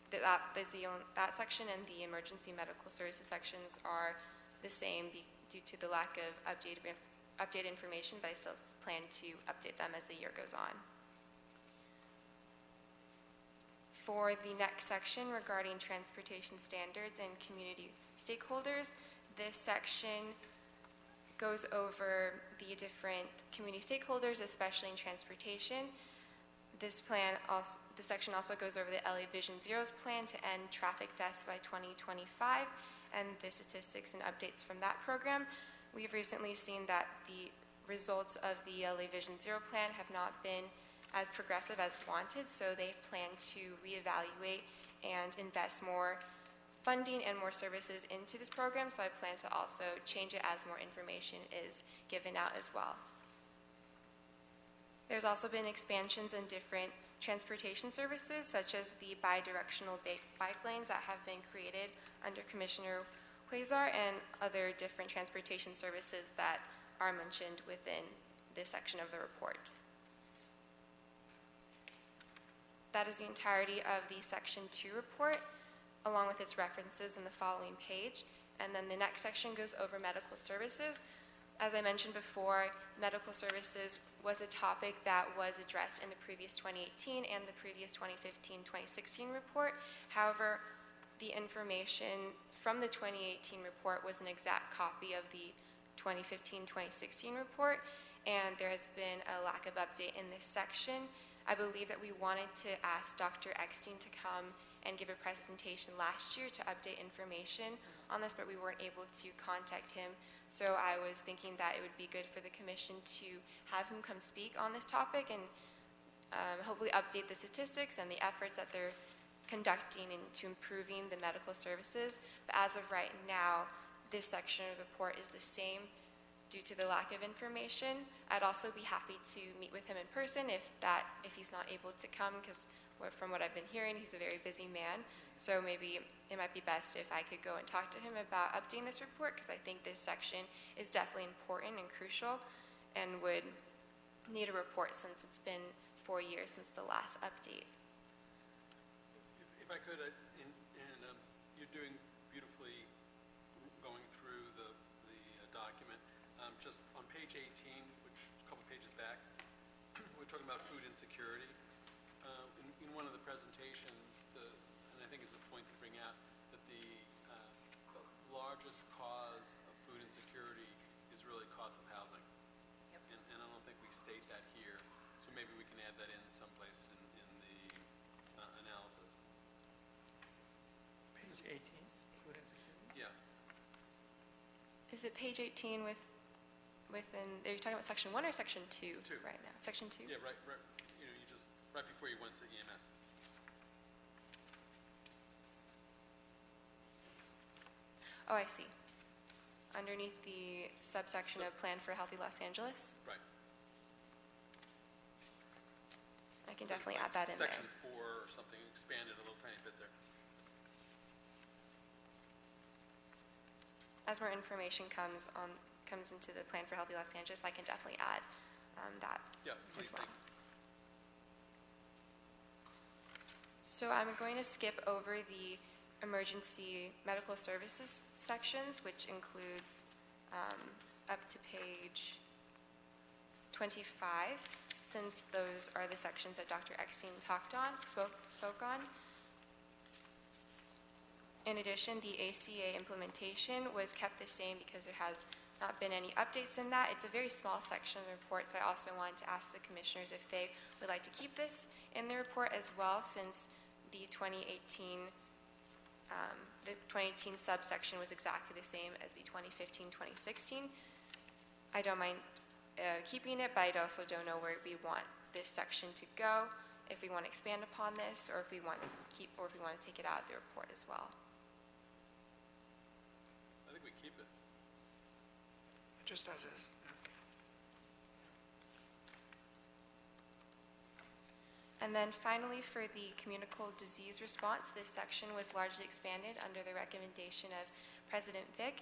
That section and the emergency medical services sections are the same due to the lack of updated information, but I still plan to update them as the year goes on. For the next section regarding transportation standards and community stakeholders, this section goes over the different community stakeholders, especially in transportation. This section also goes over the LA Vision Zero's plan to end traffic deaths by 2025 and the statistics and updates from that program. We've recently seen that the results of the LA Vision Zero plan have not been as progressive as wanted, so they plan to reevaluate and invest more funding and more services into this program, so I plan to also change it as more information is given out as well. There's also been expansions in different transportation services, such as the bi-directional bike lanes that have been created under Commissioner Huizar and other different transportation services that are mentioned within this section of the report. That is the entirety of the Section 2 report, along with its references in the following page. And then the next section goes over medical services. As I mentioned before, medical services was a topic that was addressed in the previous 2018 and the previous 2015-2016 report. However, the information from the 2018 report was an exact copy of the 2015-2016 report, and there has been a lack of update in this section. I believe that we wanted to ask Dr. Eckstein to come and give a presentation last year to update information on this, but we weren't able to contact him. So I was thinking that it would be good for the commission to have him come speak on this topic and hopefully update the statistics and the efforts that they're conducting into improving the medical services. But as of right now, this section of the report is the same due to the lack of information. I'd also be happy to meet with him in person if he's not able to come, because from what I've been hearing, he's a very busy man. So maybe it might be best if I could go and talk to him about updating this report, because I think this section is definitely important and crucial and would need a report since it's been 4 years since the last update. If I could, you're doing beautifully going through the document. Just on page 18, which is a couple pages back, we're talking about food insecurity. In one of the presentations, and I think it's a point to bring out, that the largest cause of food insecurity is really cost of housing. Yep. And I don't think we state that here, so maybe we can add that in someplace in the analysis. Page 18, food insecurity? Yeah. Is it page 18 with are you talking about section 1 or section 2? 2. Right now? Section 2? Yeah, right, you just, right before you went to EMS. Oh, I see. Underneath the subsection of Plan for a Healthy Los Angeles? Right. I can definitely add that in there. Section 4 or something, expanded a little tiny bit there. As more information comes into the Plan for Healthy Los Angeles, I can definitely add that as well. So I'm going to skip over the emergency medical services sections, which includes up to page 25, since those are the sections that Dr. Eckstein spoke on. In addition, the ACA implementation was kept the same because there has not been any updates in that. It's a very small section of the report, so I also wanted to ask the commissioners if they would like to keep this in the report as well, since the 2018 subsection was exactly the same as the 2015-2016. I don't mind keeping it, but I also don't know where we want this section to go, if we want to expand upon this, or if we want to keep, or if we want to take it out of the report as well. I think we keep it. Just as is. And then finally, for the communicable disease response, this section was largely expanded under the recommendation of President Vick.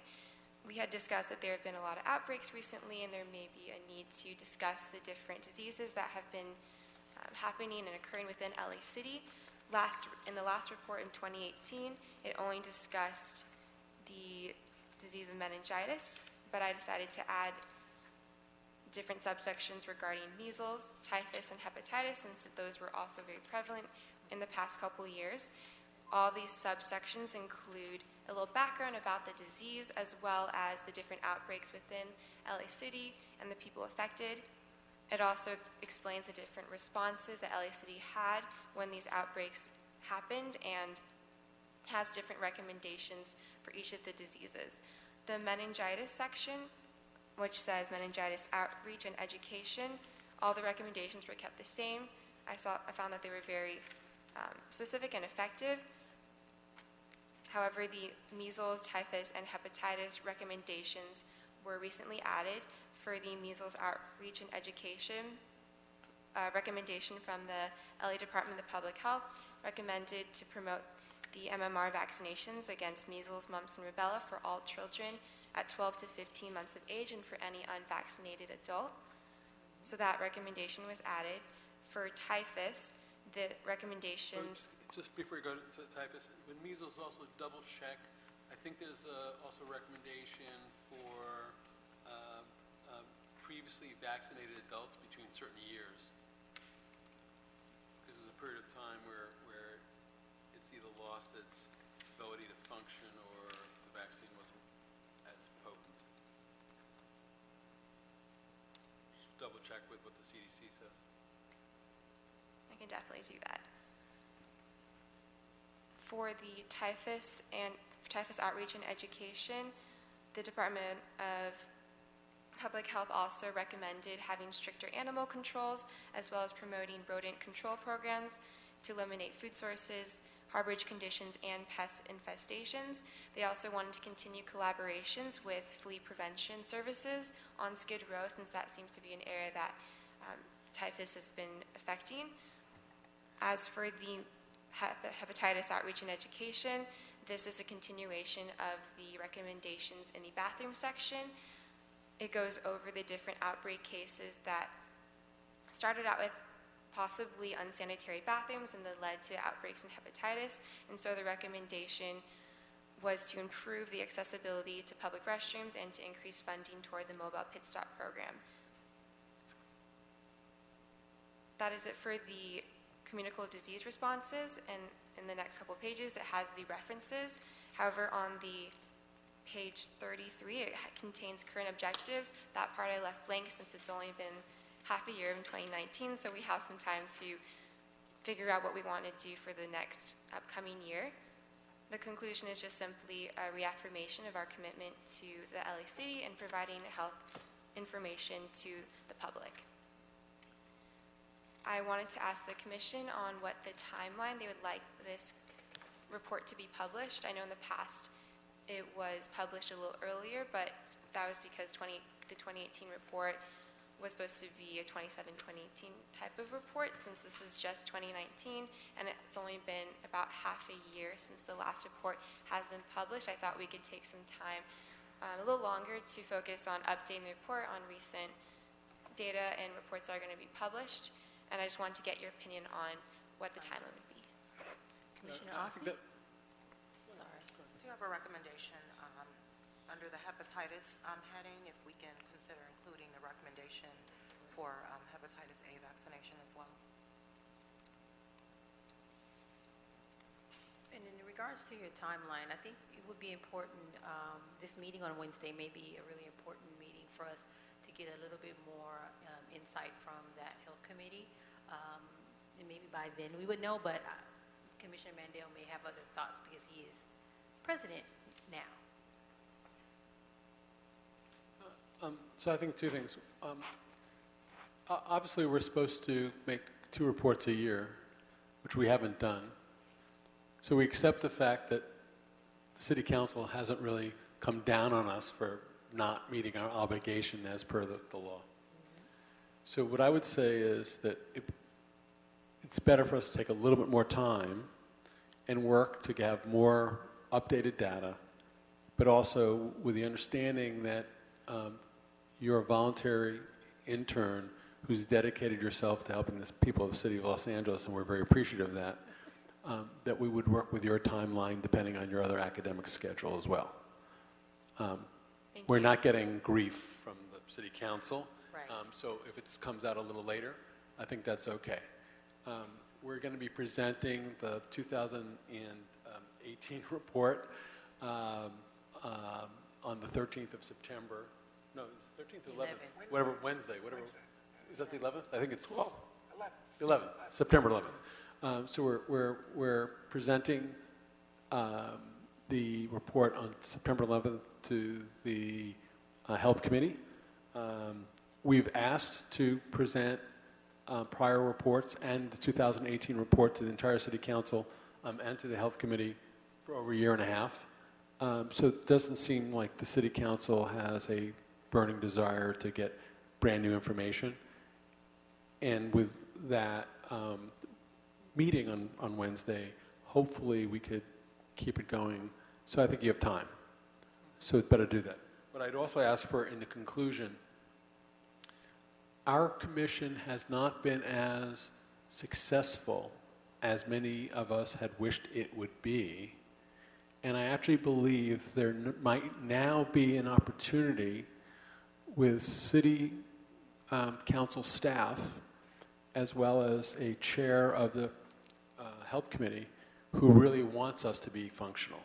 We had discussed that there have been a lot of outbreaks recently, and there may be a need to discuss the different diseases that have been happening and occurring within LA City. In the last report in 2018, it only discussed the disease of meningitis, but I decided to add different subsections regarding measles, typhus, and hepatitis, since those were also very prevalent in the past couple years. All these subsections include a little background about the disease, as well as the different outbreaks within LA City and the people affected. It also explains the different responses that LA City had when these outbreaks happened, and has different recommendations for each of the diseases. The meningitis section, which says meningitis outreach and education, all the recommendations were kept the same. I found that they were very specific and effective. However, the measles, typhus, and hepatitis recommendations were recently added. For the measles outreach and education, recommendation from the LA Department of Public Health recommended to promote the MMR vaccinations against measles, mumps, and rubella for all children at 12 to 15 months of age and for any unvaccinated adult. So that recommendation was added. For typhus, the recommendations... Just before you go to typhus, with measles, also double check. I think there's also a recommendation for previously vaccinated adults between certain years. Because there's a period of time where it's either lost its ability to function or the vaccine wasn't as potent. Double check with what the CDC says. I can definitely do that. For the typhus outreach and education, the Department of Public Health also recommended having stricter animal controls, as well as promoting rodent control programs to eliminate food sources, harborage conditions, and pest infestations. They also wanted to continue collaborations with flea prevention services on Skid Row, since that seems to be an area that typhus has been affecting. As for the hepatitis outreach and education, this is a continuation of the recommendations in the bathroom section. It goes over the different outbreak cases that started out with possibly unsanitary bathrooms and then led to outbreaks in hepatitis. And so the recommendation was to improve the accessibility to public restrooms and to increase funding toward the mobile pit stop program. That is it for the communicable disease responses, and in the next couple pages it has the references. However, on the page 33, it contains current objectives. That part I left blank since it's only been half a year in 2019, so we have some time to figure out what we want to do for the next upcoming year. The conclusion is just simply a reaffirmation of our commitment to the LA City and providing information to the public. I wanted to ask the Commission on what the timeline they would like this report to be published. I know in the past it was published a little earlier, but that was because the 2018 report was supposed to be a 2018 type of report, since this is just 2019 and it's only been about half a year since the last report has been published. I thought we could take some time, a little longer, to focus on updating the report on recent data and reports that are going to be published. And I just wanted to get your opinion on what the timeline would be. Commissioner Asi? Sorry. I do have a recommendation under the hepatitis heading, if we can consider including the recommendation for hepatitis A vaccination as well. And in regards to your timeline, I think it would be important, this meeting on Wednesday may be a really important meeting for us to get a little bit more insight from that health committee. And maybe by then we would know, but Commissioner Mandel may have other thoughts because he is president now. So I think two things. Obviously, we're supposed to make 2 reports a year, which we haven't done. So we accept the fact that the City Council hasn't really come down on us for not meeting our obligation as per the law. So what I would say is that it's better for us to take a little bit more time and work to have more updated data, but also with the understanding that you're a voluntary intern who's dedicated yourself to helping the people of the City of Los Angeles, and we're very appreciative of that, that we would work with your timeline depending on your other academic schedule as well. We're not getting grief from the City Council, right. So if it comes out a little later, I think that's okay. We're going to be presenting the 2018 report on the 13th of September. No, it's 13th or 11th? Whatever, Wednesday. Whatever. Is that the 11th? I think it's 11th. September 11th. So we're presenting the report on September 11th to the Health Committee. We've asked to present prior reports and the 2018 report to the entire City Council and to the Health Committee for over a year and a half. So it doesn't seem like the City Council has a burning desire to get brand new information. And with that meeting on Wednesday, hopefully we could keep it going. So I think you have time. So it's better do that. But I'd also ask for, in the conclusion, our commission has not been as successful as many of us had wished it would be. And I actually believe there might now be an opportunity with City Council staff, as well as a chair of the Health Committee, who really wants us to be functional.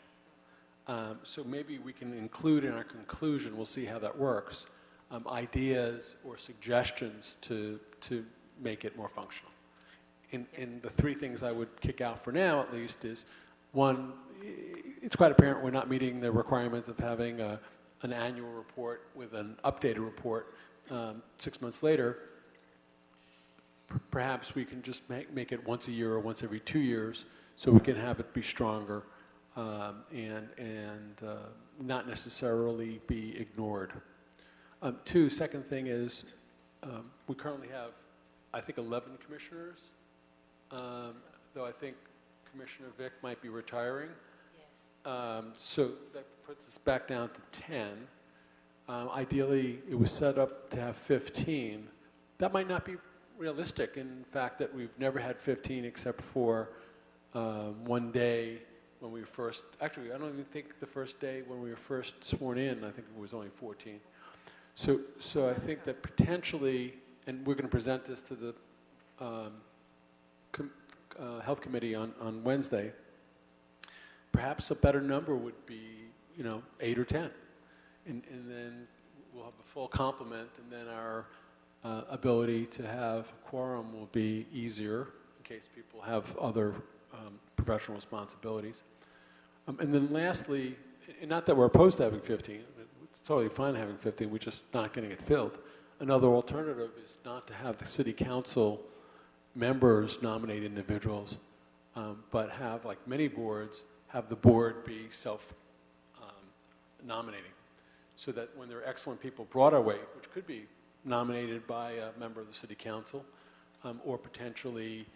So maybe we can include in our conclusion, we'll see how that works, ideas or suggestions to make it more functional. And the 3 things I would kick out for now, at least, is one, it's quite apparent we're not meeting the requirement of having an annual report with an updated report 6 months later. Perhaps we can just make it once a year or once every 2 years so we can have it be stronger and not necessarily be ignored. Second thing is we currently have, I think, 11 commissioners, though I think Commissioner Vick might be retiring. Yes. So that puts us back down to 10. Ideally, it was set up to have 15. That might not be realistic in fact that we've never had 15 except for one day when we first, actually I don't even think the first day when we were first sworn in, I think it was only 14. So I think that potentially, and we're going to present this to the Health Committee on Wednesday, perhaps a better number would be, 8 or 10. And then we'll have a full complement, and then our ability to have a quorum will be easier in case people have other professional responsibilities. And then lastly, and not that we're opposed to having 15, it's totally fine having 15, we're just not getting it filled. Another alternative is not to have the city council members nominate individuals, but have, like many boards, have the board be self-nominating, so that when there are excellent people brought our way, which could be nominated by a member of the city council, or potentially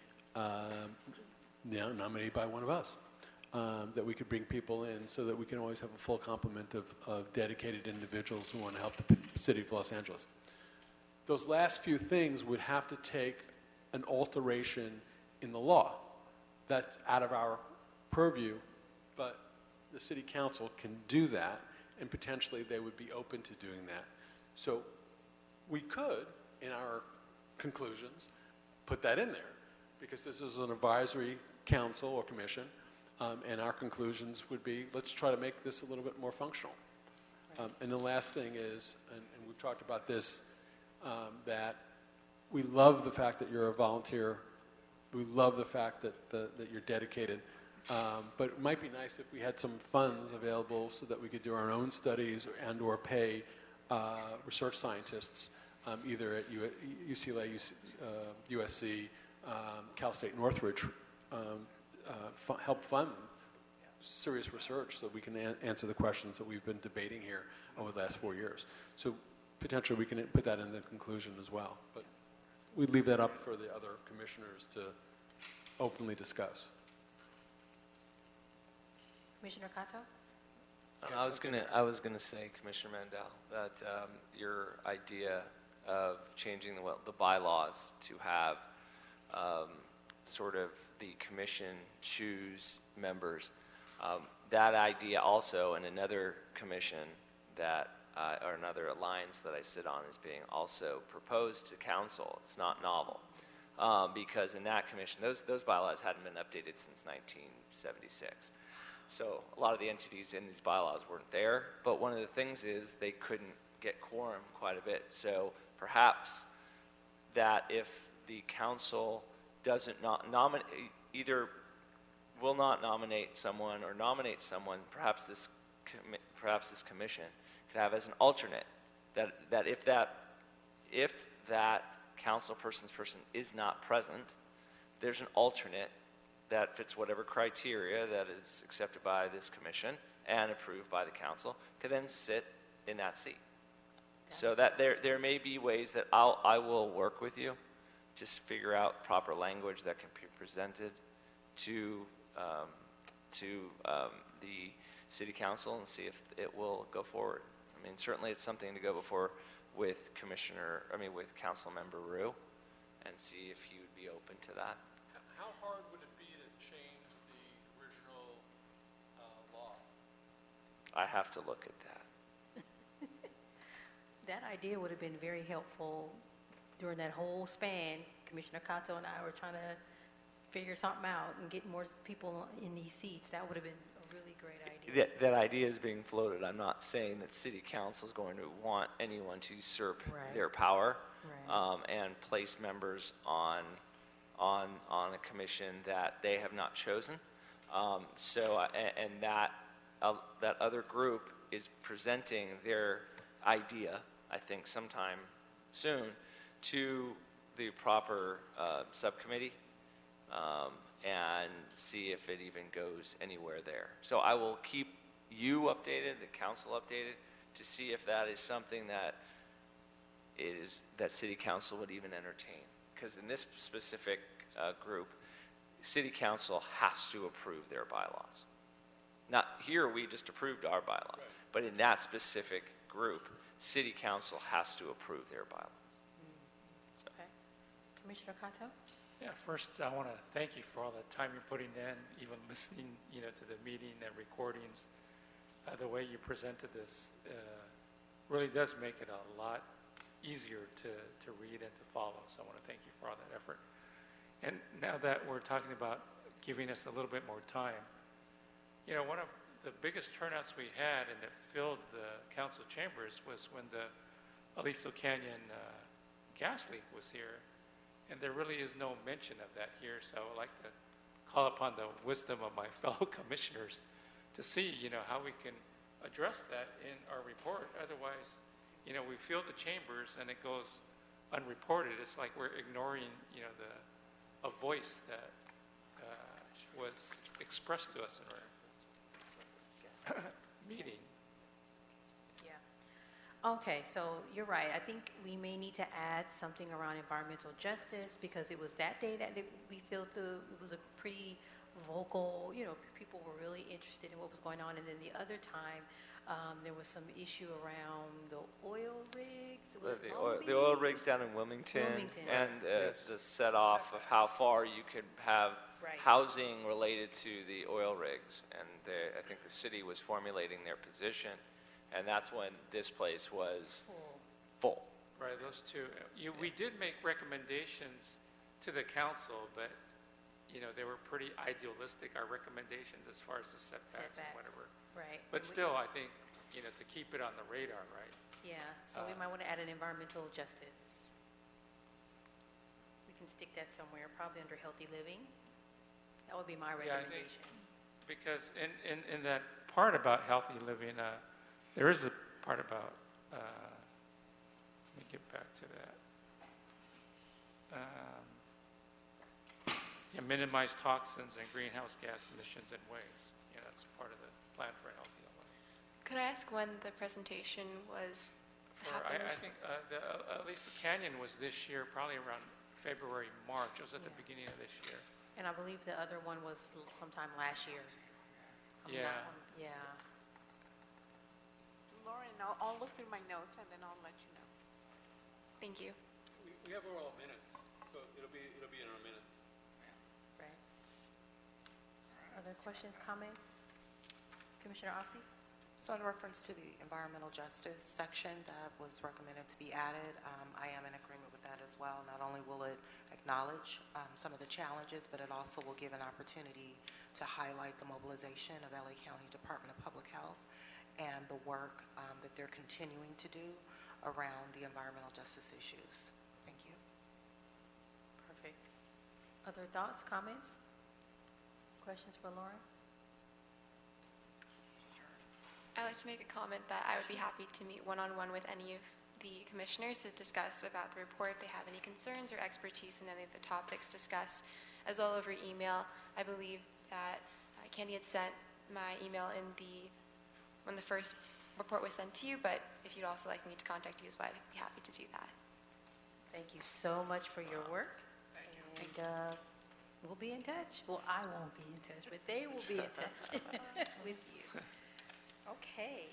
nominated by one of us, that we could bring people in so that we can always have a full complement of dedicated individuals who want to help the city of Los Angeles. Those last few things would have to take an alteration in the law. That's out of our purview, but the city council can do that, and potentially they would be open to doing that. So we could, in our conclusions, put that in there, because this is an advisory council or commission, and our conclusions would be, let's try to make this a little bit more functional. And the last thing is, and we've talked about this, that we love the fact that you're a volunteer. We love the fact that you're dedicated. But it might be nice if we had some funds available so that we could do our own studies and/or pay research scientists, either at UCLA, USC, Cal State Northridge, help fund serious research so we can answer the questions that we've been debating here over the last 4 years. So potentially we can put that in the conclusion as well. But we'd leave that up for the other commissioners to openly discuss. Commissioner Cato? I was gonna say, Commissioner Mandel, that your idea of changing the bylaws to have sort of the commission choose members, that idea also in another commission that or another alliance that I sit on is being also proposed to council. It's not novel, because in that commission, those bylaws hadn't been updated since 1976. So a lot of the entities in these bylaws weren't there, but one of the things is they couldn't get quorum quite a bit. So perhaps that if the council doesn't nominate, either will not nominate someone or nominate someone, perhaps this commission could have as an alternate that if that council person's person is not present, there's an alternate that fits whatever criteria that is accepted by this commission and approved by the council, could then sit in that seat. So that there may be ways that I will work with you to figure out proper language that can be presented to the city council and see if it will go forward. I mean, certainly it's something to go before with Council Member Rue and see if he would be open to that. How hard would it be to change the original law? I have to look at that. That idea would have been very helpful during that whole span. Commissioner Cato and I were trying to figure something out and get more people in these seats. That would have been a really great idea. That idea is being floated. I'm not saying that city council is going to want anyone to usurp their power and place members on a commission that they have not chosen. That other group is presenting their idea, I think sometime soon, to the proper subcommittee and see if it even goes anywhere there. So I will keep you updated, the council updated, to see if that is something that city council would even entertain. Because in this specific group, city council has to approve their bylaws. Not here, we just approved our bylaws, but in that specific group, city council has to approve their bylaws. Okay. Commissioner Cato? Yeah, first I want to thank you for all the time you're putting in, even listening, to the meeting and recordings. The way you presented this really does make it a lot easier to read and to follow. So I want to thank you for all that effort. And now that we're talking about giving us a little bit more time, one of the biggest turnouts we had, and it filled the council chambers, was when the Aliso Canyon gas leak was here. And there really is no mention of that here, so I would like to call upon the wisdom of my fellow commissioners to see, how we can address that in our report. Otherwise, we fill the chambers and it goes unreported. It's like we're ignoring, a voice that was expressed to us in our meeting. Yeah. Okay, so you're right. I think we may need to add something around environmental justice because it was that day that we felt it was a pretty vocal, people were really interested in what was going on. And then the other time, there was some issue around the oil rigs. The oil rigs down in Wilmington. And the set off of how far you could have housing related to the oil rigs. And I think the city was formulating their position, and that's when this place was full. Right, those two. We did make recommendations to the council, but they were pretty idealistic, our recommendations as far as the setbacks and whatever. Right. But still, I think, to keep it on the radar, right? Yeah, so we might want to add an environmental justice. We can stick that somewhere, probably under healthy living. That would be my recommendation. Yeah, because in that part about healthy living, there is a part about, let me get back to that. Minimize toxins and greenhouse gas emissions and waste. That's part of the plan for healthy living. Could I ask when the presentation was happened? I think the Ellis Canyon was this year, probably around February, March. It was at the beginning of this year. And I believe the other one was sometime last year. Yeah. Yeah. Lauren, I'll look through my notes and then I'll let you know. Thank you. We have oral minutes, so it'll be in our minutes. Right. Other questions, comments? Commissioner Asi? So in reference to the environmental justice section that was recommended to be added, I am in agreement with that as well. Not only will it acknowledge some of the challenges, but it also will give an opportunity to highlight the mobilization of LA County Department of Public Health and the work that they're continuing to do around the environmental justice issues. Thank you. Perfect. Other thoughts, comments? Questions for Lauren? I'd like to make a comment that I would be happy to meet one-on-one with any of the commissioners to discuss about the report, if they have any concerns or expertise in any of the topics discussed, as well over email. I believe that Candy had sent my email when the first report was sent to you, but if you'd also like me to contact you as well, I'd be happy to do that. Thank you so much for your work. Thank you. And we'll be in touch. Well, I won't be in touch, but they will be in touch with you. Okay.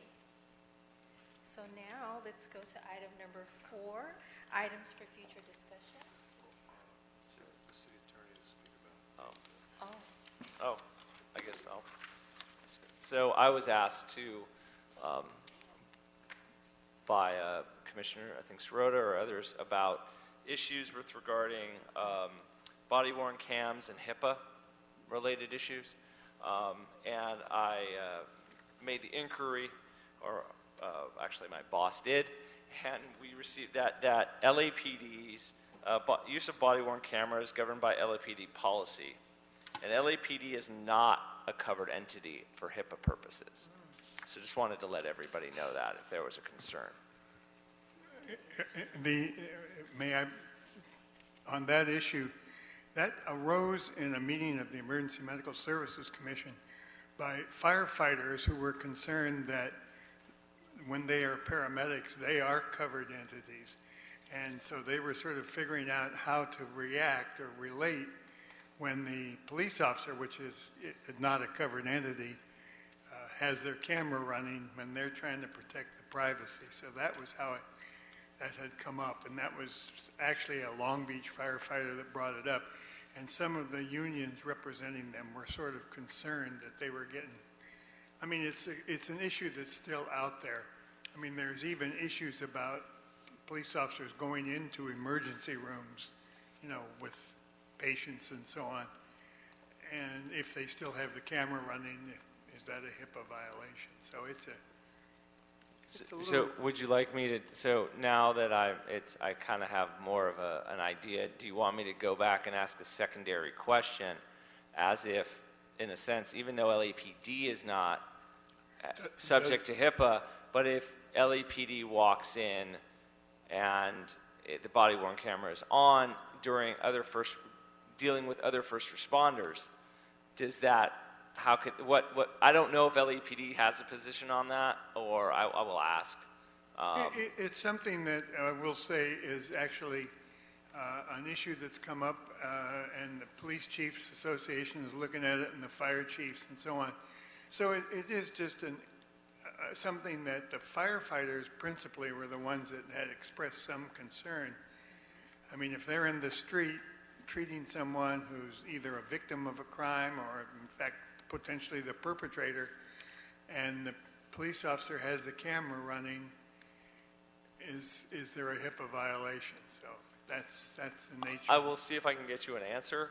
So now let's go to item number 4, items for future discussion. The city attorney to speak about. Oh, I guess I'll. So I was asked to, by Commissioner, I think Sirota or others, about issues regarding body-worn cams and HIPAA-related issues. And I made the inquiry, or actually my boss did, and we received that LAPD's use of body-worn cameras governed by LAPD policy. And LAPD is not a covered entity for HIPAA purposes. So just wanted to let everybody know that if there was a concern. May I, on that issue, that arose in a meeting of the Emergency Medical Services Commission by firefighters who were concerned that when they are paramedics, they are covered entities. And so they were sort of figuring out how to react or relate when the police officer, which is not a covered entity, has their camera running when they're trying to protect the privacy. So that was how that had come up. And that was actually a Long Beach firefighter that brought it up. And some of the unions representing them were sort of concerned that they were getting, I mean, it's an issue that's still out there. I mean, there's even issues about police officers going into emergency rooms, with patients and so on. And if they still have the camera running, is that a HIPAA violation? So it's a little... So would you like me to, so now that I kind of have more of an idea, do you want me to go back and ask a secondary question as if, in a sense, even though LAPD is not subject to HIPAA, but if LAPD walks in and the body-worn camera is on during dealing with other first responders, does that, how could, what, I don't know if LAPD has a position on that, or I will ask. It's something that I will say is actually an issue that's come up, and the Police Chiefs Association is looking at it, and the fire chiefs and so on. So it is just something that the firefighters principally were the ones that had expressed some concern. I mean, if they're in the street treating someone who's either a victim of a crime or, in fact, potentially the perpetrator, and the police officer has the camera running, is there a HIPAA violation? So that's the nature. I will see if I can get you an answer.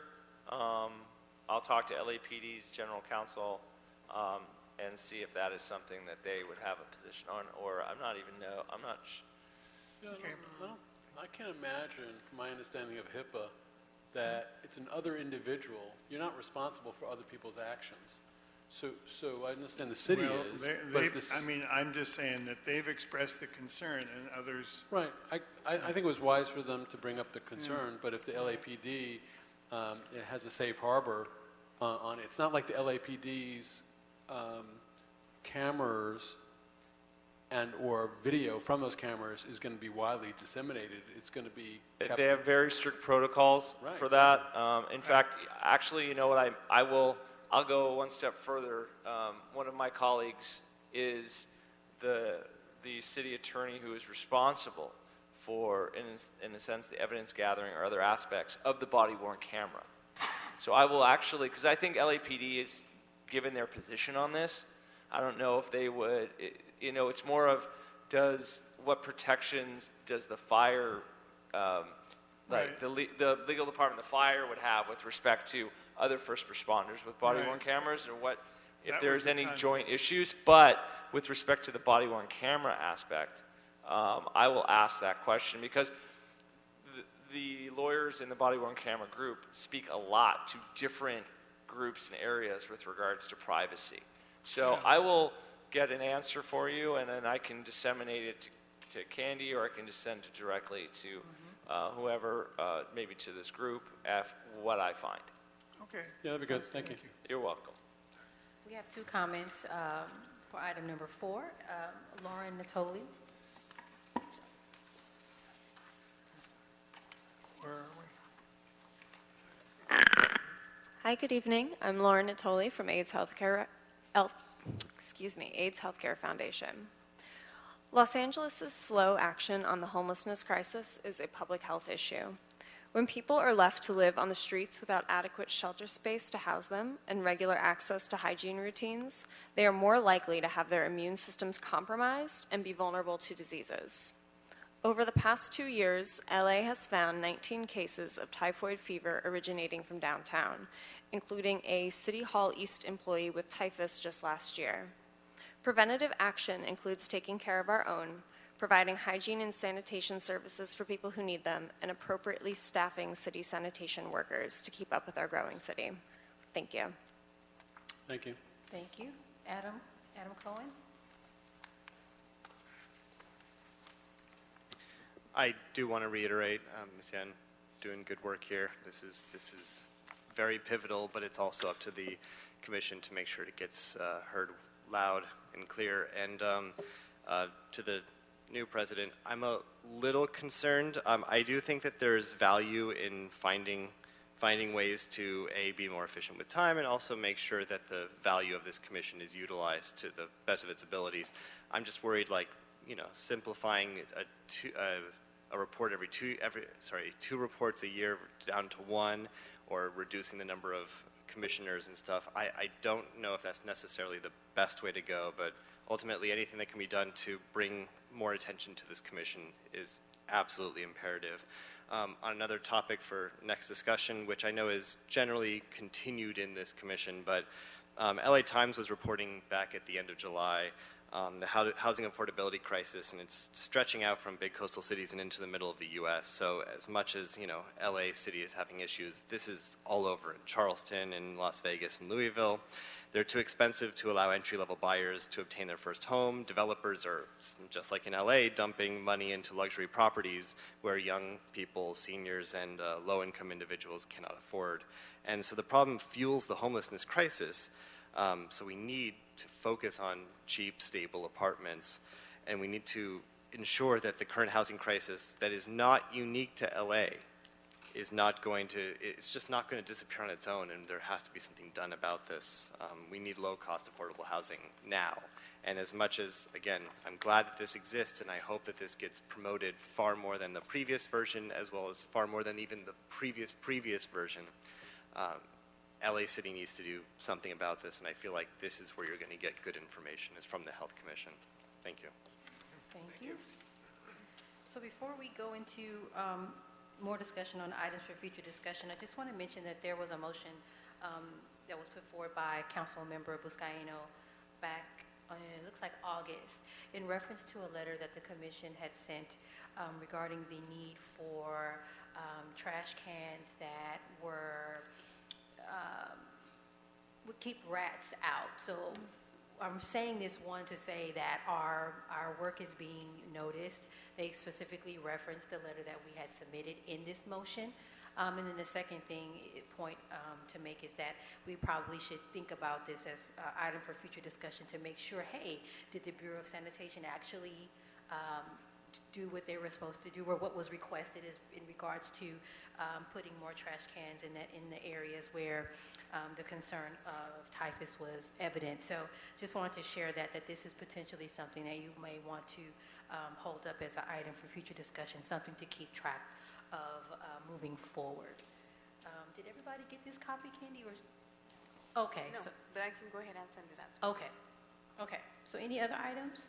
I'll talk to LAPD's general counsel and see if that is something that they would have a position on, or I'm not I can't imagine, from my understanding of HIPAA, that it's an other individual. You're not responsible for other people's actions. So I understand the city is. I mean, I'm just saying that they've expressed the concern, and others. Right. I think it was wise for them to bring up the concern, but if the LAPD it has a safe harbor on it, it's not like the LAPD's cameras and or video from those cameras is going to be widely disseminated. It's going to be kept. They have very strict protocols for that. In fact, actually, you know what, I'll go one step further. One of my colleagues is the city attorney who is responsible for, in a sense, the evidence gathering or other aspects of the body-worn camera. So I will actually, because I think LAPD is given their position on this. I don't know if they would, it's more of what protections does the fire, the legal department, the fire would have with respect to other first responders with body-worn cameras, or what, if there's any joint issues. But with respect to the body-worn camera aspect, I will ask that question, because the lawyers in the body-worn camera group speak a lot to different groups and areas with regards to privacy. So I will get an answer for you, and then I can disseminate it to Candy, or I can just send it directly to whoever, maybe to this group, what I find. Okay. Yeah, that'd be good. Thank you. You're welcome. We have two comments for item number 4. Lauren Natoli. Where are we? Hi, good evening. I'm Lauren Natoli from AIDS Healthcare Foundation. Los Angeles' slow action on the homelessness crisis is a public health issue. When people are left to live on the streets without adequate shelter space to house them and regular access to hygiene routines, they are more likely to have their immune systems compromised and be vulnerable to diseases. Over the past 2 years, LA has found 19 cases of typhoid fever originating from downtown, including a City Hall East employee with typhus just last year. Preventative action includes taking care of our own, providing hygiene and sanitation services for people who need them, and appropriately staffing city sanitation workers to keep up with our growing city. Thank you. Thank you. Thank you. Adam Cohen. I do want to reiterate, Ms. Yen, doing good work here. This is very pivotal, but it's also up to the commission to make sure it gets heard loud and clear. And to the new president, I'm a little concerned. I do think that there's value in finding ways to be more efficient with time, and also make sure that the value of this commission is utilized to the best of its abilities. I'm just worried, simplifying a report two reports a year down to one, or reducing the number of commissioners and stuff. I don't know if that's necessarily the best way to go, but ultimately anything that can be done to bring more attention to this commission is absolutely imperative. On another topic for next discussion, which I know is generally continued in this commission, but LA Times was reporting back at the end of July the housing affordability crisis, and it's stretching out from big coastal cities and into the middle of the U.S. So as much as, LA City is having issues, this is all over in Charleston, in Las Vegas, and Louisville. They're too expensive to allow entry-level buyers to obtain their first home. Developers are, just like in LA, dumping money into luxury properties where young people, seniors, and low-income individuals cannot afford. And so the problem fuels the homelessness crisis. So we need to focus on cheap, stable apartments, and we need to ensure that the current housing crisis that is not unique to LA is not going to, it's just not going to disappear on its own, and there has to be something done about this. We need low-cost, affordable housing now. And as much as, again, I'm glad that this exists, and I hope that this gets promoted far more than the previous version, as well as far more than even the previous version, LA City needs to do something about this, and I feel like this is where you're going to get good information, is from the Health Commission. Thank you. Thank you. So before we go into more discussion on items for future discussion, I just want to mention that there was a motion that was put forward by Council Member Buscaino back, it looks like August, in reference to a letter that the Commission had sent regarding the need for trash cans that would keep rats out. So I'm saying this, one, to say that our work is being noticed. They specifically referenced the letter that we had submitted in this motion. And then the second point to make is that we probably should think about this as an item for future discussion to make sure, hey, did the Bureau of Sanitation actually do what they were supposed to do, or what was requested is in regards to putting more trash cans in the areas where the concern of typhus was evident. So just wanted to share that this is potentially something that you may want to hold up as an item for future discussion, something to keep track of moving forward. Did everybody get this copy, Candy? Or okay, No, so but I can go ahead and send it out. okay. So any other items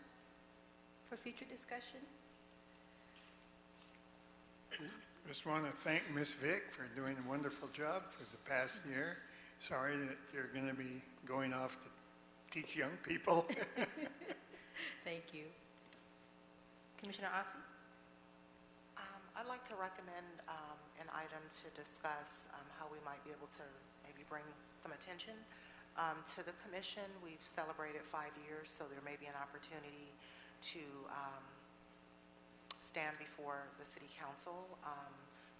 for future discussion? Just want to thank Ms. Vick for doing a wonderful job for the past year. Sorry that you're going to be going off to teach young people. Thank you. Commissioner Asi? I'd like to recommend an item to discuss how we might be able to maybe bring some attention to the commission. We've celebrated 5 years, so there may be an opportunity to stand before the City Council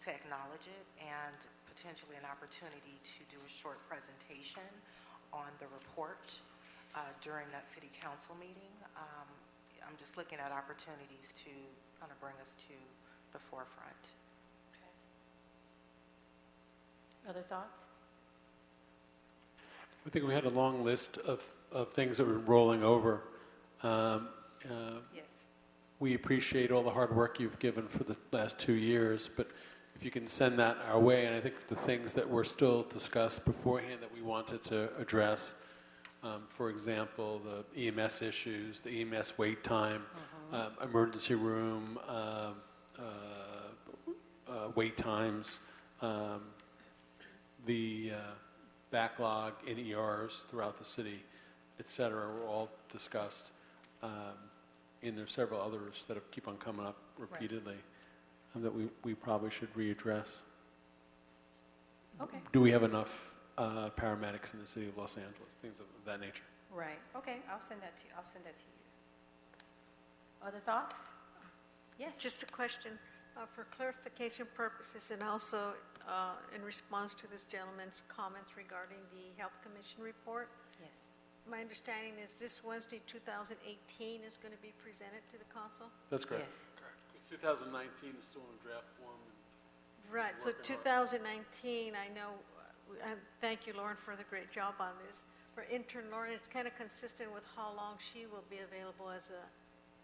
to acknowledge it, and potentially an opportunity to do a short presentation on the report during that City Council meeting. I'm just looking at opportunities to kind of bring us to the forefront. Okay. Other thoughts? I think we had a long list of things that were rolling over. Yes. We appreciate all the hard work you've given for the last 2 years, but if you can send that our way, and I think the things that were still discussed beforehand that we wanted to address, for example, the EMS issues, the EMS wait time, emergency room wait times, the backlog in ERs throughout the city, et cetera, were all discussed. And there's several others that keep on coming up repeatedly that we probably should readdress. Okay. Do we have enough paramedics in the city of Los Angeles? Things of that nature. Right. Okay. I'll send that to you. Other thoughts? Yes. Just a question for clarification purposes, and also in response to this gentleman's comments regarding the Health Commission report. Yes. My understanding is this Wednesday, 2018, is going to be presented to the council? That's correct. Yes. Correct. 2019 is still in draft form. Right, so 2019, I know, thank you, Lauren, for the great job on this. For intern Lauren, it's kind of consistent with how long she will be available as an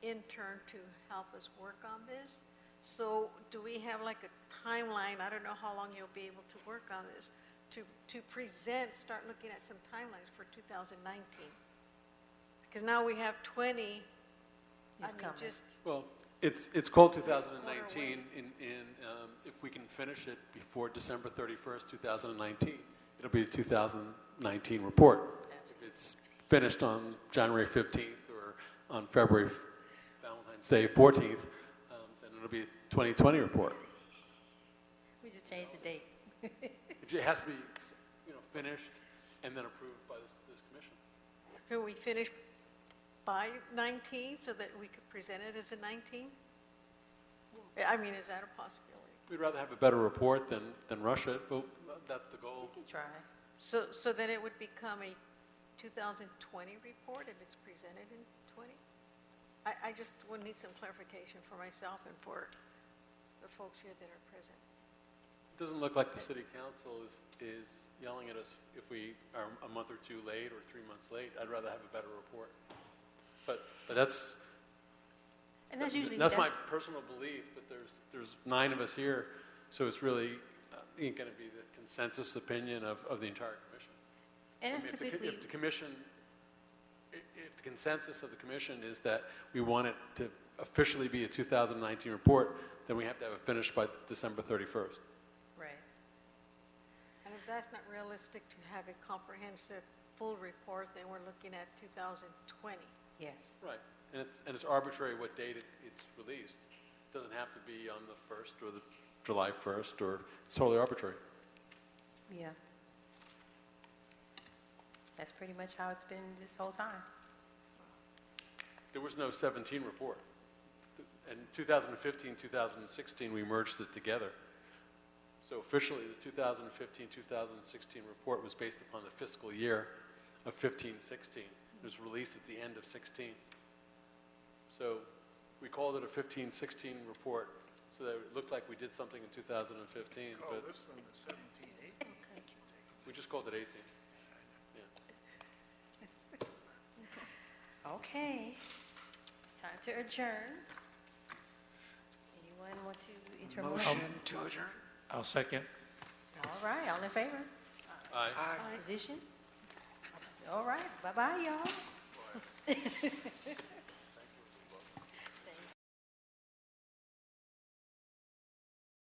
intern to help us work on this. So do we have like a timeline? I don't know how long you'll be able to work on this. To present, start looking at some timelines for 2019. Because now we have 20. Well, it's called 2019, and if we can finish it before December 31st, 2019, it'll be a 2019 report. If it's finished on January 15th or on February, Valentine's Day, 14th, then it'll be a 2020 report. We just changed the date. It has to be, finished and then approved by this commission. Can we finish by 19 so that we could present it as a 19? I mean, is that a possibility? We'd rather have a better report than rush it, but that's the goal. We can try. So then it would become a 2020 report if it's presented in 20? I just would need some clarification for myself and for the folks here that are present. It doesn't look like the city council is yelling at us if we are a month or two late or 3 months late. I'd rather have a better report. But that's my personal belief. But there's 9 of us here, so it's really going to be the consensus opinion of the entire commission. And it's typically if the consensus of the commission is that we want it to officially be a 2019 report, then we have to have it finished by December 31st. right. And if that's not realistic to have a comprehensive full report, then we're looking at 2020. Yes. Right, and it's arbitrary what date it's released. It doesn't have to be on the 1st or the July 1st, or it's totally arbitrary. Yeah. That's pretty much how it's been this whole time. There was no 17 report. In 2015, 2016, we merged it together. So officially, the 2015-2016 report was based upon the fiscal year of 15-16. It was released at the end of 16. So we called it a 15-16 report so that it looked like we did something in 2015. But this one the 17-18. we just called it 18. Okay. It's time to adjourn. Anyone want to enter a Motion to adjourn? I'll second. All right, all in favor? Aye. Opposition? All right, bye-bye, y'all.